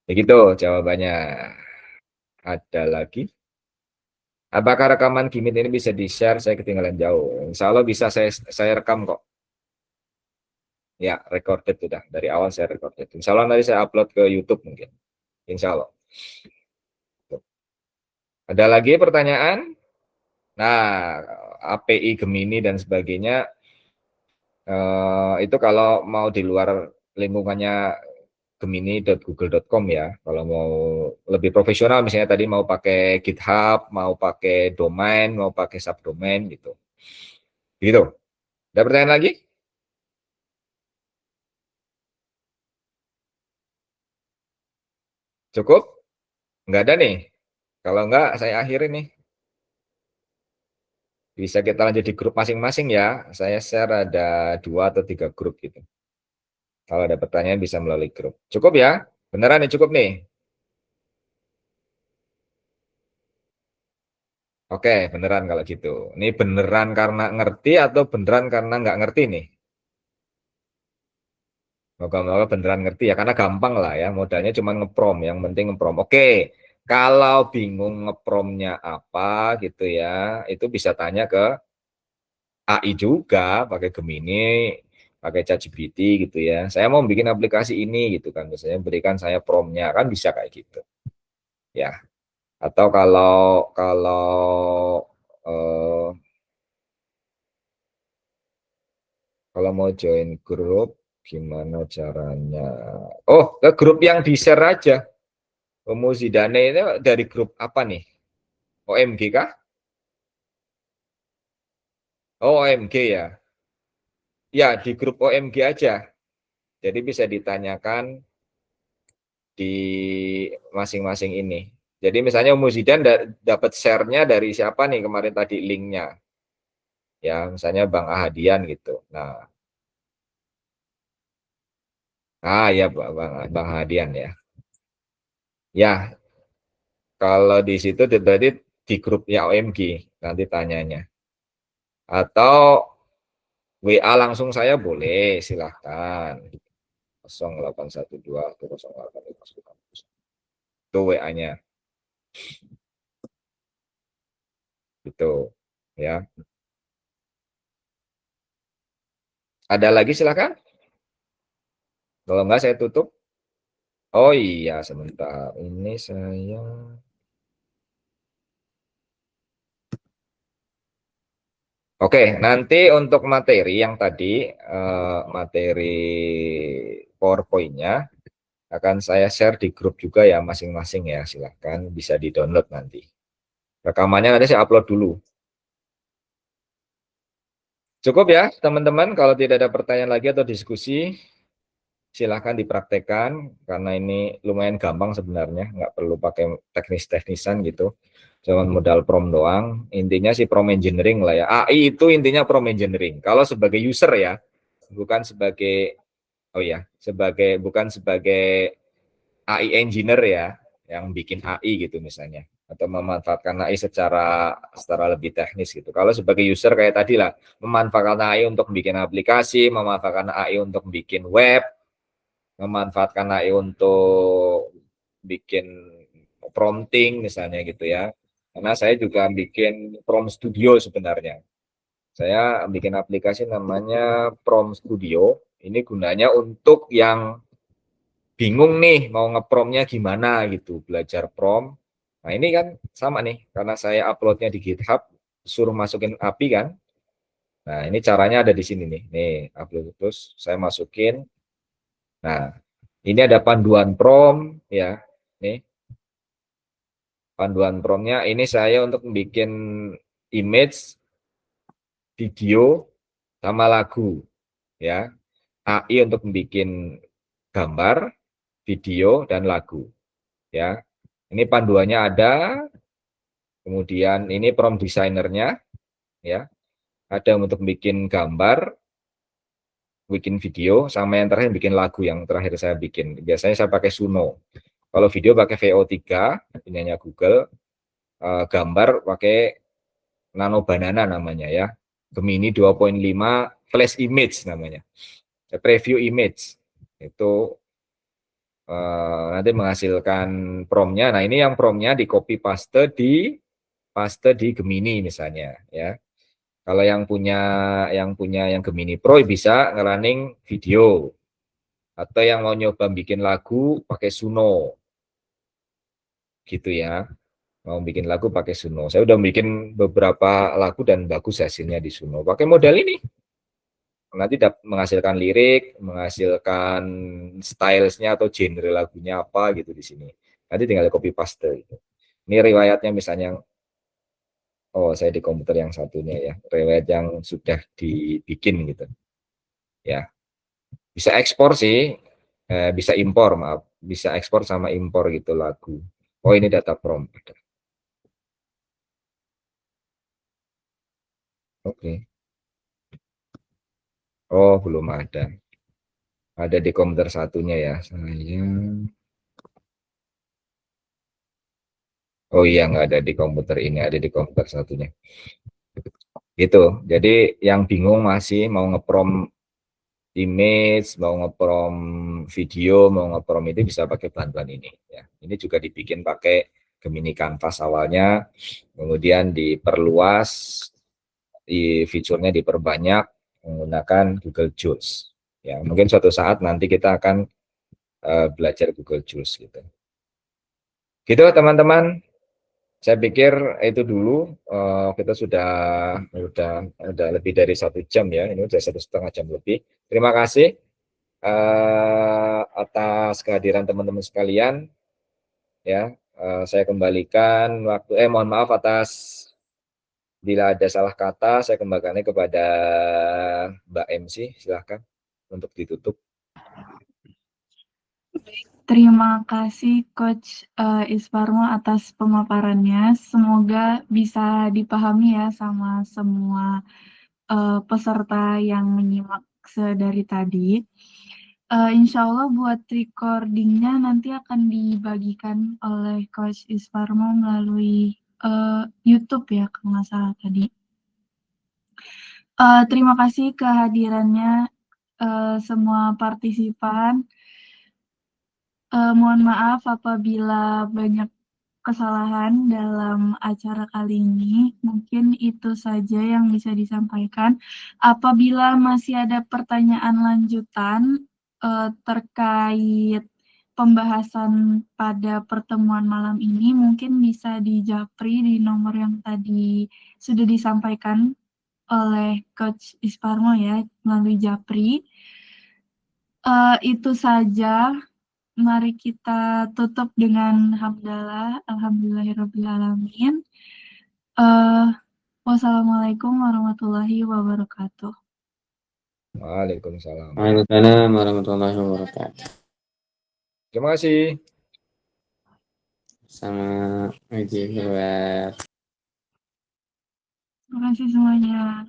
Begitu jawabannya. Ada lagi? Apakah rekaman Gimit ini bisa di-share? Saya ketinggalan jauh. Insya Allah bisa saya rekam kok. Ya, recorded sudah. Dari awal saya recorded. Insya Allah nanti saya upload ke YouTube mungkin. Insya Allah. Ada lagi pertanyaan? Nah, API Gemini dan sebagainya itu kalau mau di luar lingkungannya gemini.google.com ya. Kalau mau lebih profesional misalnya tadi mau pakai GitHub, mau pakai domain, mau pakai subdomain gitu. Gitu. Ada pertanyaan lagi? Cukup? Enggak ada nih. Kalau enggak saya akhiri nih. Bisa kita lanjut di grup masing-masing ya. Saya share ada 2 atau 3 grup gitu. Kalau ada pertanyaan bisa melalui grup. Cukup ya? Beneran nih cukup nih? Oke, beneran kalau gitu. Ini beneran karena ngerti atau beneran karena nggak ngerti nih? Moga-moga beneran ngerti ya, karena gampang lah ya. Modalnya cuma ngeprom, yang penting ngeprom. Oke, kalau bingung ngepromnya apa gitu ya, itu bisa tanya ke AI juga, pakai Gemini, pakai ChatGPT gitu ya. Saya mau bikin aplikasi ini gitu kan, biasanya berikan saya promnya kan bisa kayak gitu ya. Atau kalau kalau eh, kalau mau join grup, gimana caranya? Oh, ke grup yang di-share aja. Zidane ini dari grup apa nih? OMG kah? Oh, OMG ya. Ya, di grup OMG aja. Jadi bisa ditanyakan di masing-masing ini. Jadi misalnya Zidane dapat share-nya dari siapa nih kemarin tadi linknya? Ya, misalnya Bang Ahadian gitu. Ya Bang Ahadian ya. Ya, kalau di situ berarti di grupnya OMG nanti tanyanya. Atau WA langsung saya boleh, silahkan. 0812 08 itu WA-nya. Gitu. Ya. Ada lagi silahkan. Kalau enggak saya tutup. Oh iya, sebentar. Ini saya Oke, nanti untuk materi yang tadi materi PowerPoint-nya akan saya share di grup juga ya masing-masing ya. Silahkan bisa di-download nanti. Rekamannya nanti saya upload dulu. Cukup ya, teman-teman. Kalau tidak ada pertanyaan lagi atau diskusi, silahkan dipraktekkan karena ini lumayan gampang sebenarnya, nggak perlu pakai teknis-teknisan gitu. Cuman modal prom doang. Intinya sih prom engineering lah ya. AI itu intinya prom engineering. Kalau sebagai user ya, bukan sebagai bukan sebagai AI engineer ya, yang bikin AI gitu misalnya, atau memanfaatkan AI secara lebih teknis gitu. Kalau sebagai user kayak tadi lah, memanfaatkan AI untuk bikin aplikasi, memanfaatkan AI untuk bikin web, memanfaatkan AI untuk bikin prompting misalnya gitu ya. Karena saya juga bikin prompt studio sebenarnya. Saya bikin aplikasi namanya Prompt Studio. Ini gunanya untuk yang bingung nih mau ngepromnya gimana gitu, belajar prom. Nah ini kan sama nih, karena saya uploadnya di GitHub, suruh masukin API kan. Nah ini caranya ada di sini nih upload terus saya masukin. Nah ini ada panduan prom ya, nih panduan promnya. Ini saya untuk bikin image, video, sama lagu ya. AI untuk bikin gambar, video, dan lagu ya. Ini panduannya ada. Kemudian ini prompt desainernya ya. Ada untuk bikin gambar, bikin video, sama yang terakhir bikin lagu yang terakhir saya bikin. Biasanya saya pakai Suno. Kalau video pakai VO3, ininya Google. Gambar pakai Nano Banana namanya ya. Gemini 2.5 Flash Image namanya. Preview image. Itu nanti menghasilkan promnya. Nah, ini yang promnya di copy paste di Gemini misalnya ya. Kalau yang Gemini Pro bisa ngerunning video, atau yang mau nyoba bikin lagu pakai Suno gitu ya. Mau bikin lagu pakai Suno. Saya udah bikin beberapa lagu dan bagus hasilnya di Suno. Pakai modal ini nanti menghasilkan lirik, menghasilkan stylesnya atau genre lagunya apa gitu di sini. Nanti tinggal copy paste gitu. Ini riwayatnya misalnya, oh saya di komputer yang satunya ya, riwayat yang sudah dibikin gitu ya. Bisa ekspor sih, bisa impor, maaf, bisa ekspor sama impor gitu lagu. Oh ini data prompt. Oke. Oh belum ada. Ada di komputer satunya ya. Oh iya nggak ada di komputer ini, ada di komputer satunya. Gitu. Jadi yang bingung masih mau ngeprom image, mau ngeprom video, mau ngeprom itu bisa pakai bantuan ini. Ya. Ini juga dibikin pakai Gemini Canvas awalnya, kemudian diperluas, fiturnya diperbanyak menggunakan Google Jules. Ya, mungkin suatu saat nanti kita akan belajar Google Jules gitu. Gitu teman-teman. Saya pikir itu dulu kita sudah lebih dari 1 jam ya. Ini sudah 1,5 jam lebih. Terima kasih atas kehadiran teman-teman sekalian. Ya, saya kembalikan waktu. Mohon maaf atas bila ada salah kata. Saya kembalikannya kepada Mbak MC. Silahkan untuk ditutup. Terima kasih Coach Isparmo atas pemaparannya. Semoga bisa dipahami ya sama semua peserta yang menyimak sedari tadi. Insya Allah buat recordingnya nanti akan dibagikan oleh Coach Isparmo melalui YouTube ya kalau nggak salah tadi. Terima kasih kehadirannya semua partisipan. Mohon maaf apabila banyak kesalahan dalam acara kali ini. Mungkin itu saja yang bisa disampaikan. Apabila masih ada pertanyaan lanjutan terkait pembahasan pada pertemuan malam ini, mungkin bisa dijapri di nomor yang tadi sudah disampaikan oleh Coach Isparmo ya, melalui japri. Itu saja. Mari kita tutup dengan hamdalah, alhamdulillahirrabbilalamin. Wassalamualaikum warahmatullahi wabarakatuh. Waalaikumsalam. Waalaikumsalam warahmatullahi wabarakatuh. Terima kasih. Sama Aji keluar. Terima kasih semuanya.